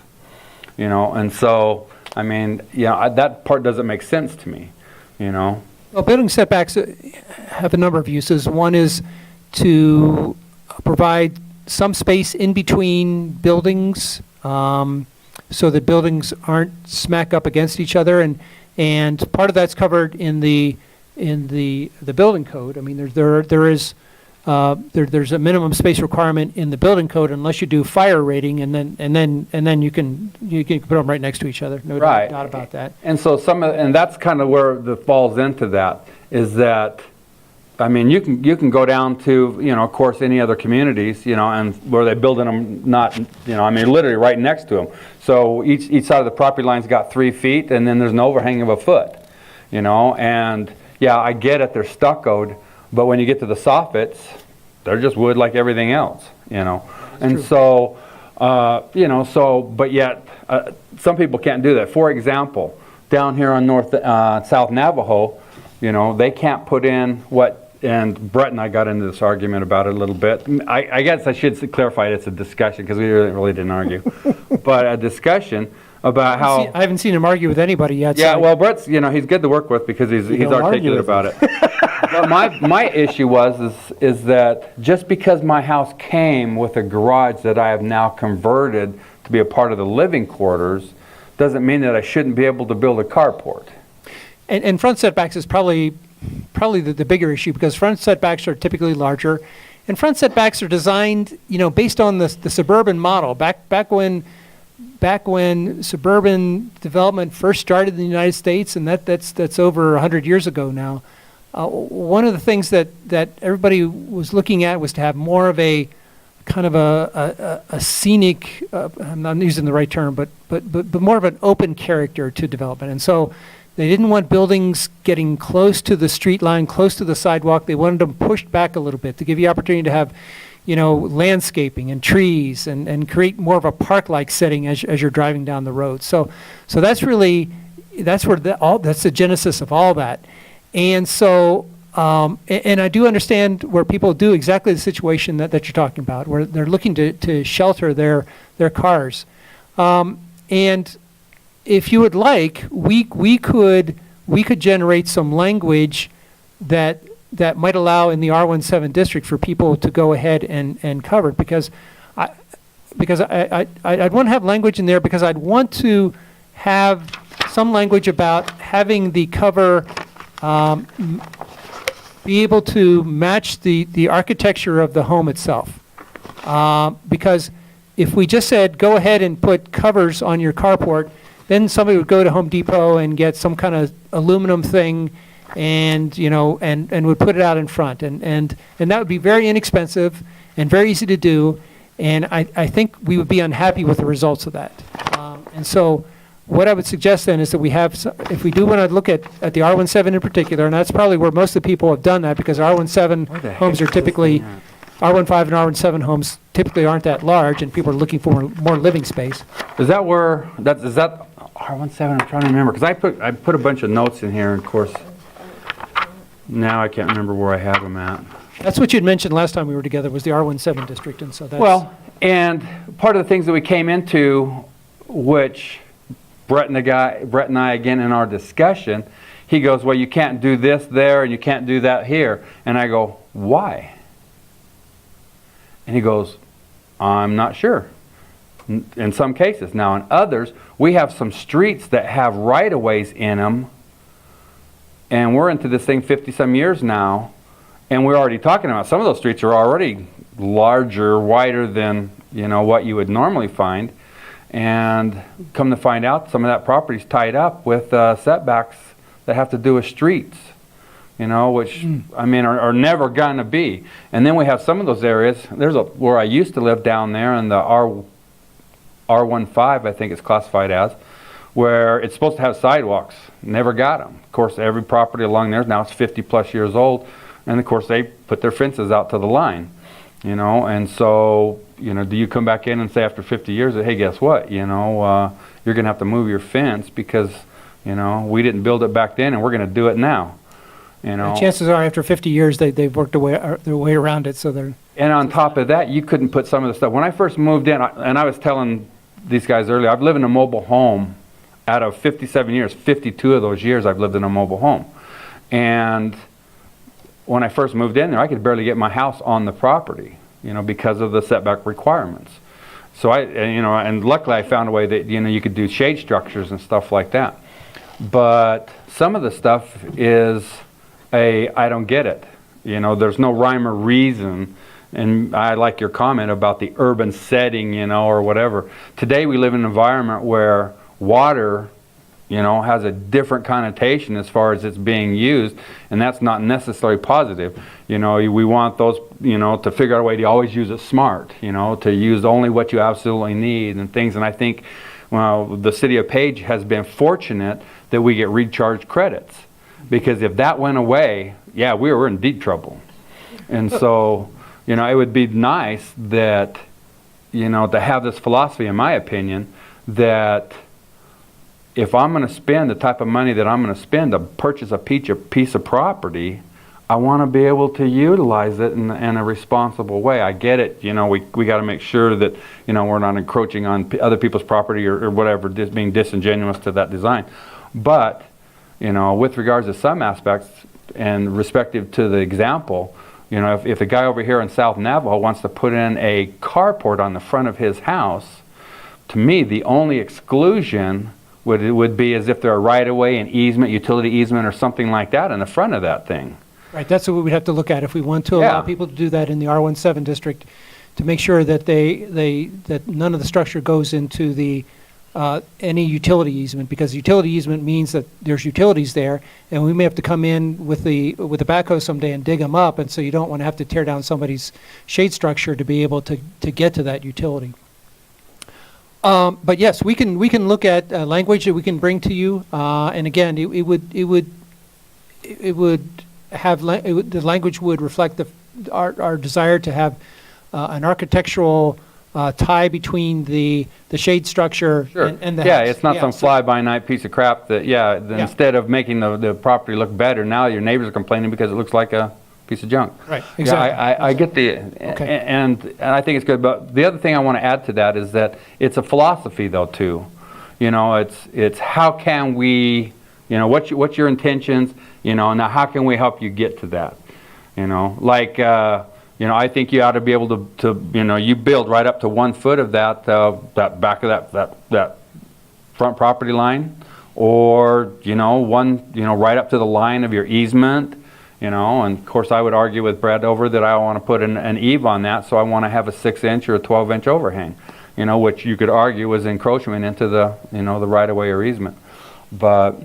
S3: And so, I mean, that part doesn't make sense to me,
S1: Well, building setbacks have a number of uses. One is to provide some space in between buildings so that buildings aren't smack up against each other, and part of that's covered in the building code. I mean, there's a minimum space requirement in the building code unless you do fire rating, and then you can put them right next to each other. No
S3: Right.
S1: doubt about that.
S3: And so and that's kind of where the falls into that, is that, I mean, you can go down to, of course, any other communities, and where they're building them literally right next to them. So each side of the property line's got 3 feet, and then there's an overhang of a foot, and yeah, I get it, they're stuccoed, but when you get to the soffits, they're just wood like everything else, And so, but yet, some people can't do that. For example, down here on South Navajo, they can't put in and Brett and I got into this argument about it a little bit. I guess I should clarify it's a discussion because we really didn't argue. But a discussion about how...
S1: I haven't seen him argue with anybody yet.
S3: Yeah,
S1: so
S3: well, Brett's, he's good to work with because he's
S2: don't argue
S3: articulate
S2: with
S3: about it. But my issue is that just because my house came with a garage that I have now converted to be a part of the living quarters doesn't mean that I shouldn't be able to build a carport.
S1: And front setbacks is probably the bigger issue, because front setbacks are typically larger, and front setbacks are designed, based on the suburban model. Back when suburban development first started in the United States, and that's over 100 years ago now. One of the things that everybody was looking at was to have more of a kind of a scenic, I'm not using the right term, but more of an open character to development. And so they didn't want buildings getting close to the street line, close to the sidewalk. They wanted them pushed back a little bit to give you opportunity to have, landscaping and trees and create more of a park-like setting as you're driving down the road. So that's really, that's the genesis of all that. And so, and I do understand where people do exactly the situation that you're talking about, where they're looking to shelter their cars. And if you would like, we could generate some language that might allow in the R17 district for people to go ahead and cover it, because I'd want to have language in there, because I'd want to have some language about having the cover be able to match the architecture of the home itself. Because if we just said, go ahead and put covers on your carport, then somebody would go to Home Depot and get some kind of aluminum thing and would put it out in front. And that would be very inexpensive and very easy to do. And I think we would be unhappy with the results of that. And so what I would suggest then is that we have, if we do want to look at the R17 in particular, and that's probably where most of the people have done that, because R17 homes are typically, R15 and R17 homes typically aren't that large, and people are looking for more living space.
S3: Is that where, is that R17? I'm trying to remember, because I put a bunch of notes in here, and of course, now I can't remember where I have them at.
S1: That's what you'd mentioned last time we were together, was the R17 district, and so that's...
S3: Well, and part of the things that we came into, which Brett and I, again, in our discussion, he goes, well, you can't do this there, and you can't do that here. And I go, why? And he goes, I'm not sure. In some cases. Now, in others, we have some streets that have right-of-ways in them, and we're into this thing 50-some years now, and we're already talking about some of those streets are already larger, wider than, you know, what you would normally find. And come to find out, some of that property's tied up with setbacks that have to do with streets, you know, which, I mean, are never gonna be. And then we have some of those areas, where I used to live down there in the R15, I think it's classified as, where it's supposed to have sidewalks. Never got them. Of course, every property along there now is 50+ years old, and of course they put their fences out to the line, you know. And so, you know, do you come back in and say after 50 years that, hey, guess what, you know, you're gonna have to move your fence because, you know, we didn't build it back then and we're gonna do it now, you know.
S1: And chances are, after 50 years, they've worked their way around it, so they're...
S3: And on top of that, you couldn't put some of the stuff. When I first moved in, and I was telling these guys earlier, I've lived in a mobile home out of 57 years, 52 of those years I've lived in a mobile home. And when I first moved in there, I could barely get my house on the property, you know, because of the setback requirements. So you know, and luckily I found a way that, you know, you could do shade structures and stuff like that. But some of the stuff is I don't get it. You know, there's no rhyme or reason. And I like your comment about the urban setting, you know, or whatever. Today we live in an environment where water, you know, has a different connotation as far as it's being used, and that's not necessarily positive. You know, we want those, you know, to figure out a way to always use it smart, you know, to use only what you absolutely need and things. And I think, well, the city of Page has been fortunate that we get recharge credits, because if that went away, yeah, we were in deep trouble. And so, you know, it would be nice that, you know, to have this philosophy, in my opinion, that if I'm going to spend the type of money that I'm going to spend to purchase a piece of property, I want to be able to utilize it in a responsible way. I get it, you know, we got to make sure that, you know, we're not encroaching on other people's property or whatever, just being disingenuous to that design. But, you know, with regards to some aspects and respective to the example, you know, if a guy over here in South Navajo wants to put in a carport on the front of his house, to me, the only exclusion would be as if there are right-of-way, an easement, utility easement, or something like that in the front of that thing.
S1: Right, that's what we'd have to look at if we want to allow
S3: Yeah.
S1: people to do that in the R17 district, to make sure that that none of the structure goes into the any utility easement, because utility easement means that there's utilities there, and we may have to come in with the backhoe someday and dig them up, and so you don't want to have to tear down somebody's shade structure to be able to get to that utility. But yes, we can look at language that we can bring to you, and again, the language would reflect our desire to have an architectural tie between the shade structure
S3: Sure.
S1: and the
S3: yeah,
S1: house.
S3: it's not some fly-by-night piece of crap that, instead of making the property look better, now your neighbors are complaining because it looks like a piece of junk.
S1: Right, exactly.
S3: Yeah, I get the,
S1: Okay.
S3: and I think it's good, but the other thing I want to add to that is that it's a philosophy, though, too. You know, it's how can we, you know, what's your intentions, you know, now how can we help you get to that? You know, like, you know, I think you ought to be able to you know, you build right up to 1 foot of that back of that front property line, or, you know, right up to the line of your easement. You know, and of course I would argue with Brad over that I want to put an eave on that, so I want to have a 6-inch or a 12-inch overhang, you know, which you could argue was encroachment into the, you know, the right-of-way or easement. But,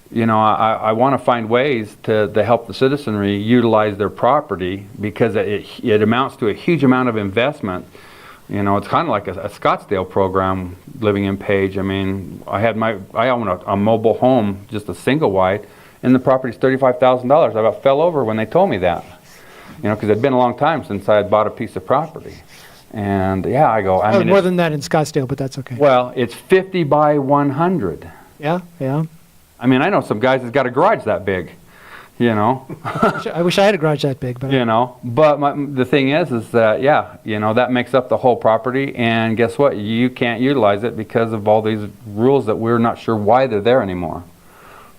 S3: you know, I want to find ways to help the citizenry utilize their property, because it amounts to a huge amount of investment. You know, it's kind of like a Scottsdale program living in Page. I mean, I own a mobile home, just a single wide, and the property's $35,000. I about fell over when they told me that, you know, because it'd been a long time since I had bought a piece of property. And yeah, I go, I
S5: Oh,
S3: mean,
S5: more
S3: it's-
S5: than that in Scottsdale, but that's okay.
S3: well, it's 50 by 100.
S5: Yeah, yeah.
S3: I mean, I know some guys that's got a garage that big, you know,
S5: I wish I had a garage that big, but
S3: you know. But the thing is that, yeah, you know, that makes up the whole property. And guess what? You can't utilize it because of all these rules that we're not sure why they're there anymore.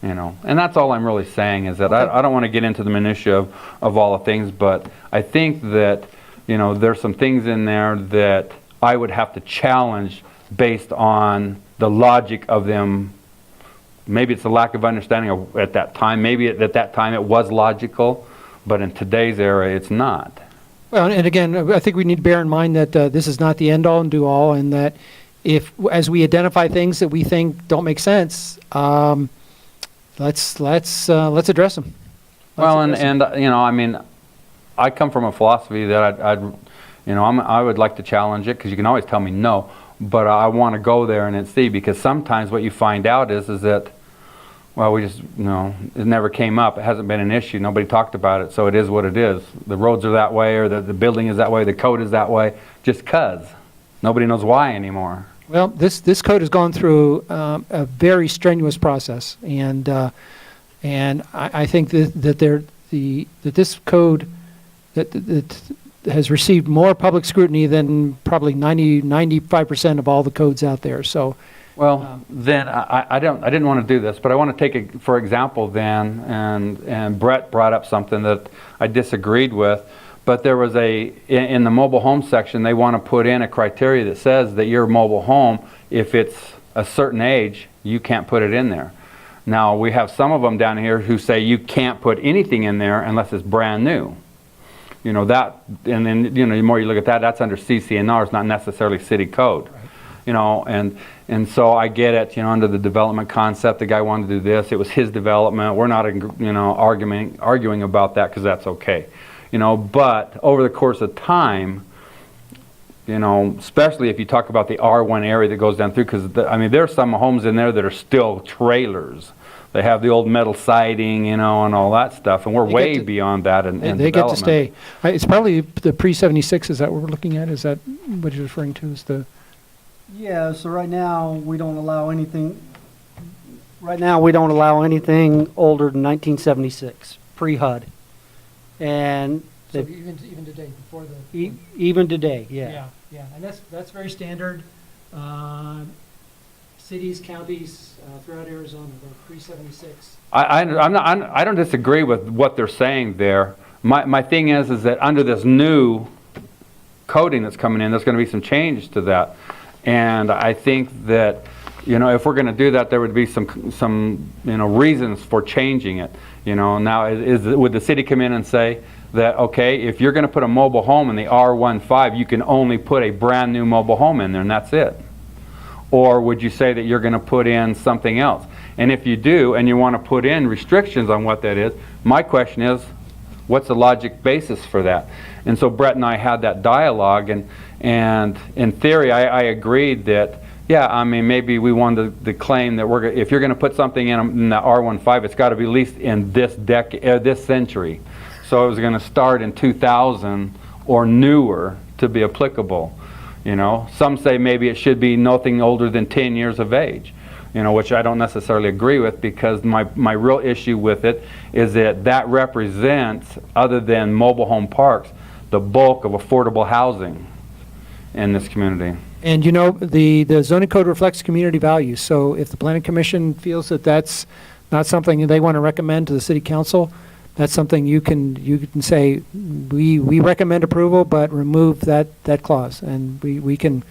S3: You know, and that's all I'm really saying is that I don't want to get into the minutia of all the things, but I think that, you know, there's some things in there that I would have to challenge based on the logic of them. Maybe it's a lack of understanding at that time. Maybe at that time it was logical, but in today's era it's not.
S5: well, and again, I think we need to bear in mind that this is not the end all and do all, and that if, as we identify things that we think don't make sense, let's address them.
S3: Well, and you know, I mean, I come from a philosophy that I'd you know, I would like to challenge it because you can always tell me no, but I want to go there and see, because sometimes what you find out is that, well, we just, you know, it never came up. It hasn't been an issue. Nobody talked about it, so it is what it is. The roads are that way, or the building is that way, the code is that way, just 'cause. Nobody knows why anymore.
S5: Well, this code has gone through a very strenuous process, and I think that this code that has received more public scrutiny than probably 95% of all the codes out there. So,
S3: Well, then I didn't want to do this, but I want to take it for example then, and Brett brought up something that I disagreed with. But there was in the mobile home section, they want to put in a criteria that says that your mobile home, if it's a certain age, you can't put it in there. Now, we have some of them down here who say you can't put anything in there unless it's brand new. You know, that, and then, you know, the more you look at that, that's under CCNR, it's not necessarily city code. Right. You know, and so I get it, you know, under the development concept, the guy wanted to do this, it was his development, we're not, you know, arguing about that because that's okay. You know, but over the course of time, you know, especially if you talk about the R1 area that goes down through, because, I mean, there's some homes in there that are still trailers. They have the old metal siding, you know, and all that stuff, and we're way beyond that in
S5: they get to
S3: development.
S5: stay. It's probably the pre-76, is that what we're looking at? Is that what you're referring to as the...
S6: Yeah, so right now, we don't allow anything, older than 1976, pre-HUD. And
S5: So
S6: they-
S5: even today, before the...
S6: even today, yeah.
S5: Yeah, and that's very standard. Cities, counties throughout Arizona, they're pre-76.
S3: I don't disagree with what they're saying there. My thing is that under this new coding that's coming in, there's going to be some change to that. And I think that, you know, if we're going to do that, there would be some you know, reasons for changing it. You know, now would the city come in and say that, okay, if you're going to put a mobile home in the R15, you can only put a brand new mobile home in there and that's it? Or would you say that you're going to put in something else? And if you do, and you want to put in restrictions on what that is, my question is, what's the logic basis for that? And so Brett and I had that dialogue, and in theory, I agreed that, yeah, I mean, maybe we wanted to claim that if you're going to put something in the R15, it's got to be at least in this century. So it was going to start in 2000 or newer to be applicable. You know, some say maybe it should be nothing older than 10 years of age, you know, which I don't necessarily agree with, because my real issue with it is that represents, other than mobile home parks, the bulk of affordable housing in this community.
S5: And you know, the zoning code reflects community values, so if the planning commission feels that that's not something they want to recommend to the city council, that's something you can say, we recommend approval, but remove that clause, and we can,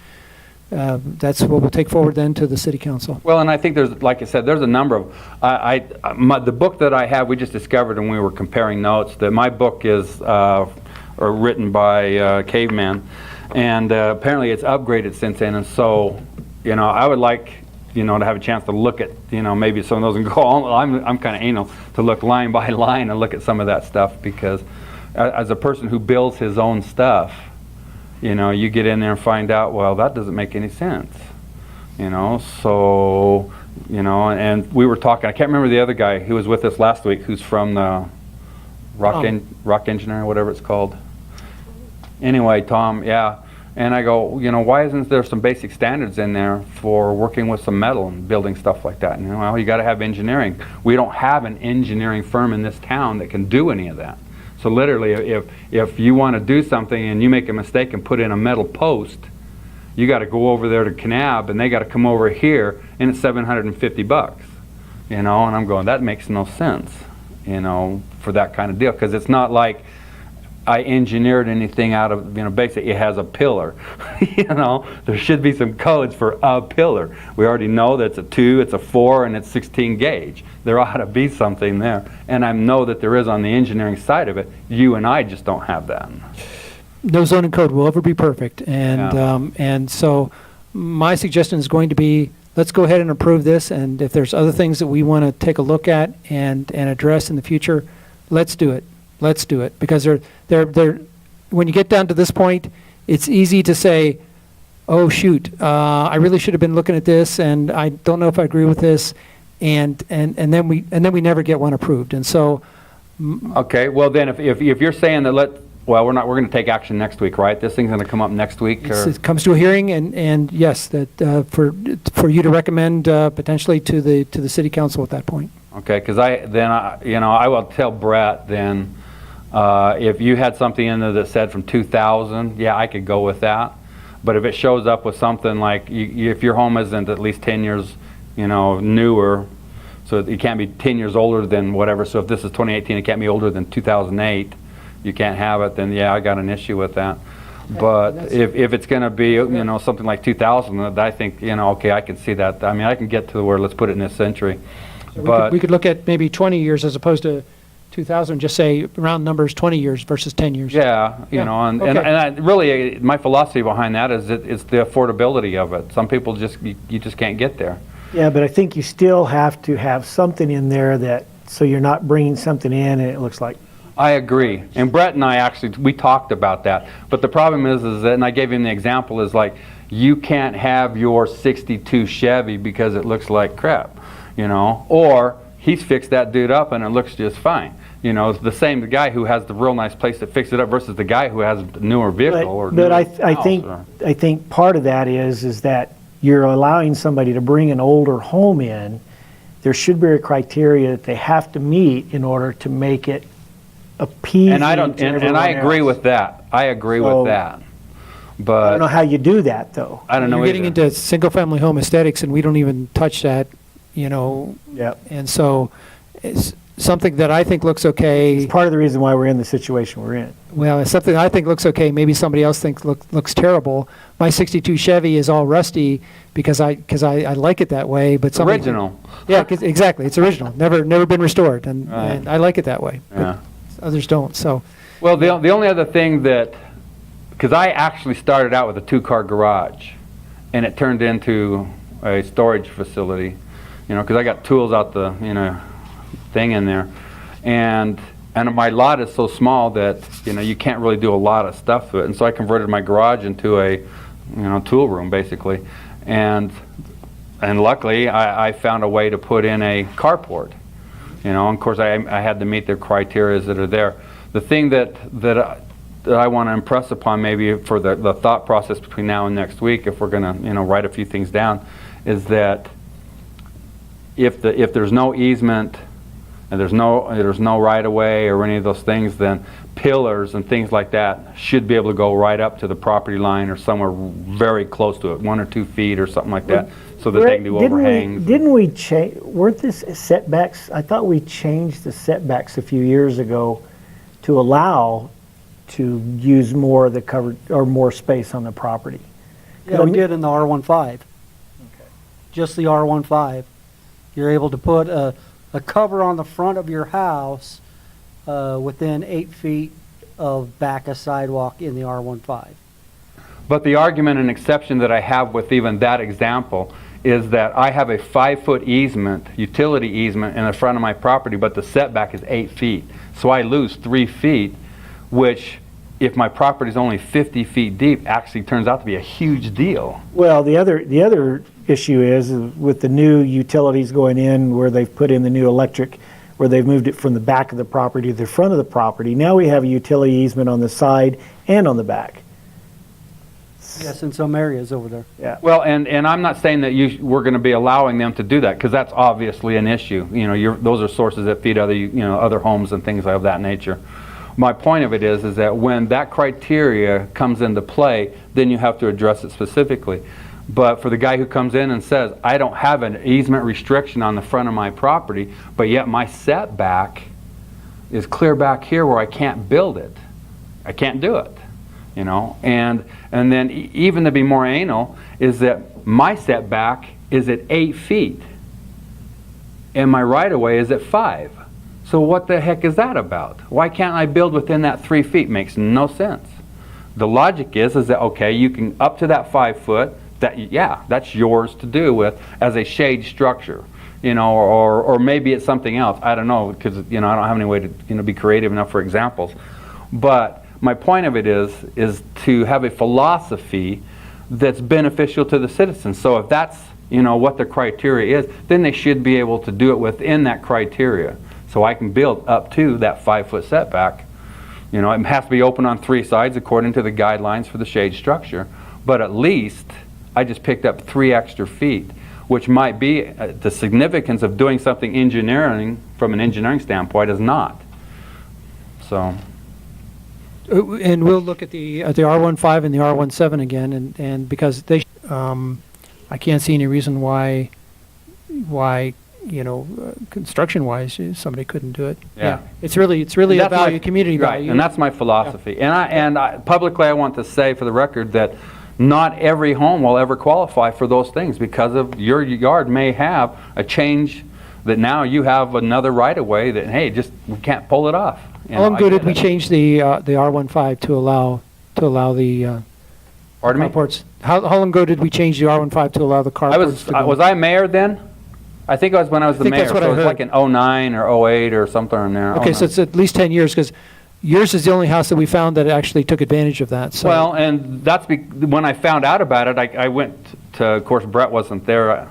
S5: that's what we'll take forward then to the city council.
S3: Well, and I think there's, like I said, there's a number of, the book that I have, we just discovered when we were comparing notes, that my book is written by Caveman, and apparently it's upgraded since then, and so, you know, I would like, you know, to have a chance to look at, you know, maybe some of those and go, oh, I'm kind of anal to look line by line and look at some of that stuff, because as a person who builds his own stuff, you know, you get in there and find out, well, that doesn't make any sense, you know, so, you know, and we were talking, I can't remember the other guy who was with us last week, who's from the Rock Engineer, whatever it's called. Anyway, Tom, yeah, And I go, why isn't there some basic standards in there for working with some metal and building stuff like that? And, well, you got to have engineering. We don't have an engineering firm in this town that can do any of that. So literally, if you want to do something and you make a mistake and put in a metal post, you got to go over there to Kanab and they got to come over here and it's $750. And I'm going, that makes no sense, for that kind of deal, because it's not like I engineered anything out of, basically it has a pillar. There should be some codes for a pillar. We already know that it's a 2, it's a 4, and it's 16 gauge. There ought to be something there. And I know that there is on the engineering side of it. You and I just don't have that.
S5: No zoning code will ever be perfect, and so my suggestion is going to be, let's go ahead and approve this, and if there's other things that we want to take a look at and address in the future, let's do it. Let's do it, because when you get down to this point, it's easy to say, oh shoot, I really should have been looking at this, and I don't know if I agree with this, and then we never get one approved, and so.
S3: Okay, well then, if you're saying that we're going to take action next week, right? This thing's going to come up next week? Or?
S5: It comes to a hearing, and yes, that for you to recommend potentially to the city council at that point.
S3: Okay, because I will tell Brett then, if you had something in there that said from 2000, yeah, I could go with that. But if it shows up with something like, if your home isn't at least 10 years, newer, so it can't be 10 years older than whatever. So if this is 2018, it can't be older than 2008. You can't have it, then yeah, I got an issue with that. But if it's going to be, something like 2000, I think, okay, I can see that. I mean, I can get to where let's put it in this century.
S5: So
S3: but
S5: we could look at maybe 20 years as opposed to 2000, just say round numbers 20 years versus 10 years.
S3: yeah,
S5: Yeah,
S3: and
S5: okay.
S3: I really, my philosophy behind that is it's the affordability of it. Some people you just can't get there.
S2: Yeah, but I think you still have to have something in there that, so you're not bringing something in and it looks like.
S3: I agree. And Brett and I we talked about that. But the problem is that, and I gave him the example, is like, you can't have your 62 Chevy because it looks like crap, or he's fixed that dude up and it looks just fine. It's the same, the guy who has the real nice place to fix it up versus the guy who has a newer vehicle.
S2: But I think part of that is that you're allowing somebody to bring an older home in. There should be a criteria that they have to meet in order to make it appeasing.
S3: And I agree with that. I agree with that. But
S2: I don't know how you do that, though.
S3: I don't know.
S5: You're getting into single-family home aesthetics, and we don't even touch that,
S2: Yep.
S5: And so it's something that I think looks okay.
S2: It's part of the reason why we're in the situation we're in.
S5: Well, it's something I think looks okay. Maybe somebody else thinks looks terrible. My 62 Chevy is all rusty because I like it that way. But somebody,
S3: original.
S5: Yeah, exactly. It's original. Never been restored, and
S3: Right.
S5: I like it that way.
S3: Yeah.
S5: But others don't. So
S3: Well, the only other thing because I actually started out with a 2-car garage, and it turned into a storage facility, because I got tools out the, thing in there, and my lot is so small that, you can't really do a lot of stuff to it, and so I converted my garage into a, tool room, basically, and luckily I found a way to put in a carport, and of course I had to meet the criteria that are there. The thing that I want to impress upon, maybe for the thought process between now and next week, if we're going to write a few things down, is that if there's no easement and there's no right of way or any of those things, then pillars and things like that should be able to go right up to the property line or somewhere very close to it, 1 or 2 feet or something like that, so that they can do overhangs.
S2: Didn't we change? Weren't this setbacks? I thought we changed the setbacks a few years ago to allow to use more of the covered or more space on the property.
S6: Yeah, we did in the R15. Just the R15. You're able to put a cover on the front of your house within 8 feet of back of sidewalk in the R15.
S3: But the argument and exception that I have with even that example is that I have a 5-foot easement, utility easement, in the front of my property, but the setback is 8 feet. So I lose 3 feet, which, if my property is only 50 feet deep, actually turns out to be a huge deal.
S2: Well, the other issue is with the new utilities going in, where they've put in the new electric, where they've moved it from the back of the property to the front of the property. Now we have a utility easement on the side and on the back.
S6: Yes, in some areas over there.
S2: Yeah.
S3: Well, and I'm not saying that we're going to be allowing them to do that, because that's obviously an issue. You know, those are sources that feed other homes and things of that nature. My point of it is that when that criteria comes into play, then you have to address it specifically. But for the guy who comes in and says, I don't have an easement restriction on the front of my property, but yet my setback is clear back here where I can't build it. I can't do it, you know? And then even to be more anal is that my setback is at 8 feet and my right-of-way is at 5. So what the heck is that about? Why can't I build within that 3 feet? Makes no sense. The logic is that, okay, you can up to that 5 foot, that's yours to do with as a shade structure, you know, or maybe it's something else. I don't know, because, you know, I don't have any way to, you know, be creative enough for examples. But my point of it is to have a philosophy that's beneficial to the citizens. So if that's, you know, what the criteria is, then they should be able to do it within that criteria. So I can build up to that 5-foot setback. You know, it has to be open on 3 sides according to the guidelines for the shade structure. But at least I just picked up 3 extra feet, which might be the significance of doing something engineering from an engineering standpoint is not. So.
S5: And we'll look at the R15 and the R17 again, and because they, I can't see any reason why, you know, construction-wise, somebody couldn't do it.
S3: Yeah.
S5: It's really a value, community
S3: right,
S5: value.
S3: and that's my philosophy. And publicly I want to say for the record that not every home will ever qualify for those things, because of your yard may have a change that now you have another right-of-way that, hey, just we can't pull it off. You
S5: How
S3: know,
S5: long
S3: I
S5: ago
S3: get
S5: did we
S3: it.
S5: change the R15 to allow the
S3: Pardon me?
S5: carports? How long ago did we change the R15 to allow the carports to go?
S3: Was I mayor then? I think it was when I was the
S5: think
S3: mayor.
S5: that's what
S3: So
S5: I
S3: it was
S5: heard.
S3: like in 09 or 08 or something in there.
S5: Okay, so
S3: 09.
S5: it's at least 10 years, because yours is the only house that we found that actually took advantage of that, so.
S3: Well, and that's when I found out about it, I went to, of course, Brett wasn't there.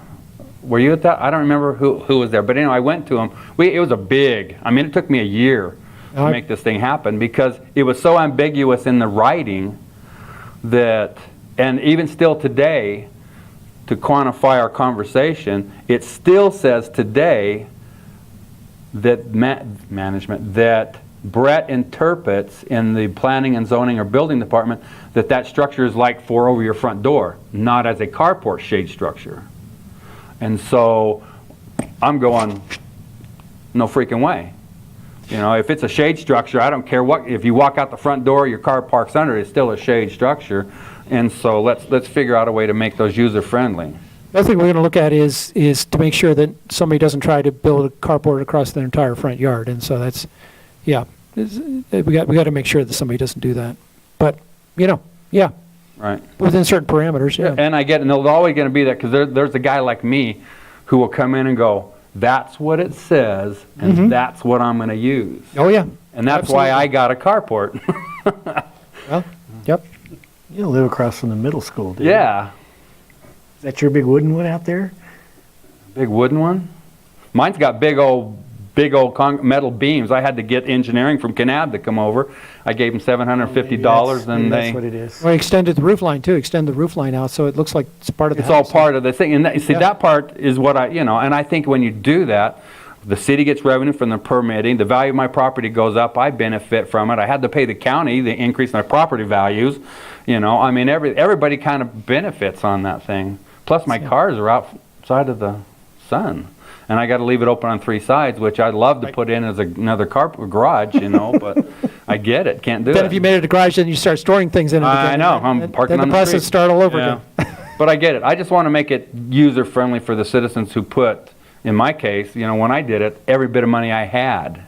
S3: Were you at that? I don't remember who was there. But anyway, I went to him. It was it took me a year to make this thing happen, because it was so ambiguous in the writing that, and even still today, to quantify our conversation, it still says today that management, that Brett interprets in the planning and zoning or building department that structure is like 4 over your front door, not as a carport shade structure. And so I'm going, no freaking way. You know, if it's a shade structure, I don't care what, if you walk out the front door, your car parks under, it's still a shade structure. And so let's figure out a way to make those user friendly.
S5: The other thing we're going to look at is to make sure that somebody doesn't try to build a carport across their entire front yard, and so that's, yeah, we got to make sure that somebody doesn't do that. But, you know, yeah,
S3: Right.
S5: within certain parameters, yeah.
S3: And I get, and there's always going to be that, because there's a guy like me who will come in and go, that's what it says, and that's what I'm going to use.
S5: Oh, yeah.
S3: And that's why I got a carport.
S5: Well, yep.
S2: You don't live across from the middle school, do you?
S3: Yeah.
S2: Is that your big wooden one out there?
S3: Big wooden one? Mine's got big old metal beams. I had to get engineering from Kanab to come over. I gave them $750 and
S2: That's what
S3: they,
S2: it is.
S5: Well, extended the roof line, too. Extend the roof line out, so it looks like it's part of the
S3: it's all
S5: house.
S3: part of the thing. And see,
S5: Yeah.
S3: that part is what and I think when you do that, the city gets revenue from the permitting, the value of my property goes up, I benefit from it. I had to pay the county the increase in my property values. You know, I mean, everybody kind of benefits on that thing. Plus my cars are outside of the sun. And I got to leave it open on 3 sides, which I'd love to put in as another garage, you know, but I get it, can't do it.
S5: Then if you made it a garage, then you start storing things in it again.
S3: I know, I'm
S5: Then-
S3: parking on the
S5: Then the process
S3: street.
S5: start all over
S3: Yeah.
S5: again.
S3: But I get it. I just want to make it user-friendly for the citizens who put, in my case, you know, when I did it, every bit of money I had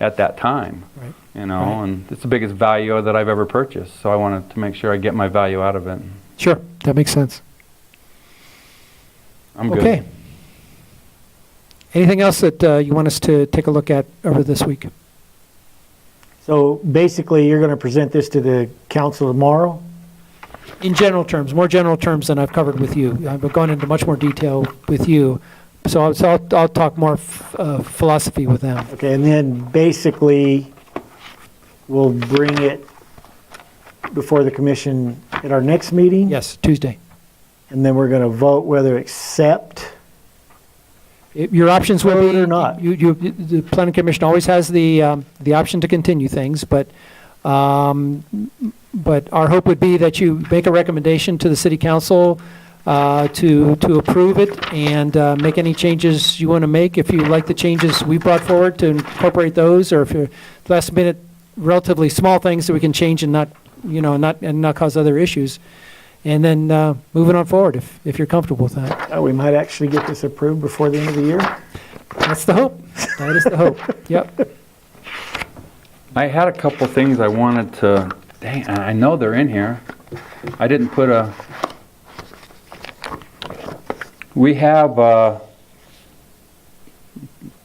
S3: at that time.
S5: Right.
S3: You know,
S5: Right.
S3: and it's the biggest value that I've ever purchased, so I wanted to make sure I get my value out of it.
S5: Sure, that makes sense.
S3: I'm good.
S5: Okay. Anything else that you want us to take a look at over this week?
S2: So basically, you're going to present this to the council tomorrow?
S5: In general terms, more general terms than I've covered with you. I've gone into much more detail with you. So I'll talk more philosophy with them.
S2: Okay, and then basically, we'll bring it before the commission at our next meeting?
S5: Yes, Tuesday.
S2: And then we're going to vote whether accept.
S5: Your options will
S2: Vote
S5: be.
S2: or not.
S5: The planning commission always has the option to continue things, but our hope would be that you make a recommendation to the city council to approve it and make any changes you want to make. If you like the changes we brought forward, to incorporate those, or if you're last minute, relatively small things that we can change and not cause other issues. And then moving on forward, if you're comfortable with that.
S2: We might actually get this approved before the end of the year.
S5: That's the hope. That is the hope. Yep.
S3: I had a couple things I wanted to, dang, I know they're in here. I didn't put we have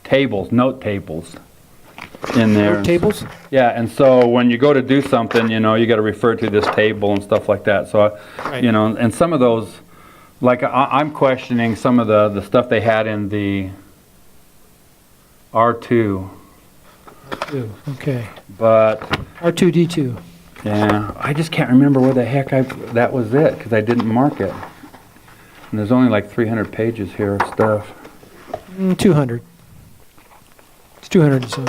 S3: tables, note tables in there.
S5: Note tables?
S3: Yeah, and so when you go to do something, you got to refer to this table and stuff like that. So,
S5: Right.
S3: and some of those, like I'm questioning some of the stuff they had in the R2,
S5: Okay.
S3: but
S5: R2D2.
S3: yeah, I just can't remember where the heck that was it, because I didn't mark it. And there's only like 300 pages here of stuff.
S5: 200. It's 200 and some.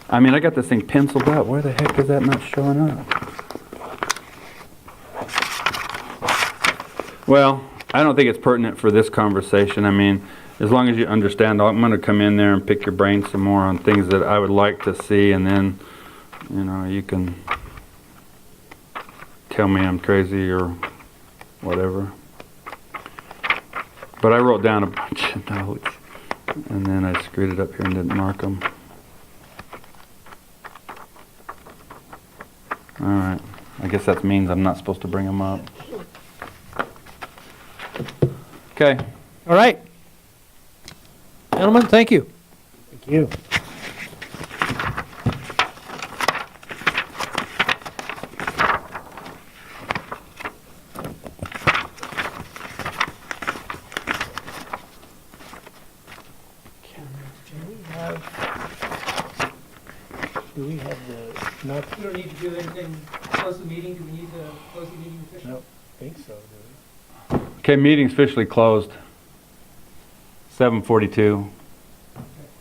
S3: I mean, I got this thing penciled up. Where the heck is that not showing up? Well, I don't think it's pertinent for this conversation. I mean, as long as you understand, I'm going to come in there and pick your brain some more on things that I would like to see, and then, you can tell me I'm crazy or whatever. But I wrote down a bunch of notes, and then I screwed it up here and didn't mark them. All right. I guess that means I'm not supposed to bring them up. Okay.
S5: All right. Gentlemen, thank you.
S2: Thank you. Do we have the, not,
S1: We don't need to do anything, close the meeting. Do we need to close the meeting officially?
S2: no, think so, do we?
S3: Okay, meeting's officially closed. 7:42.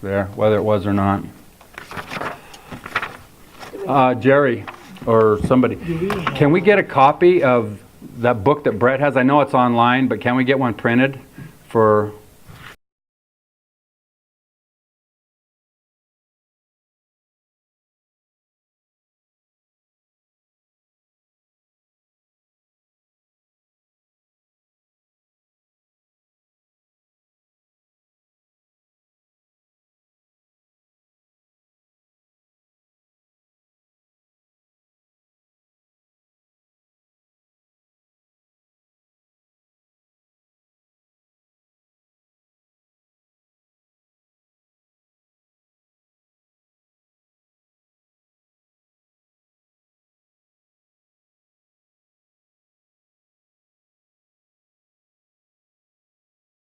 S3: There, whether it was or not. Jerry, or somebody, can we get a copy of that book that Brett has? I know it's online, but can we get one printed for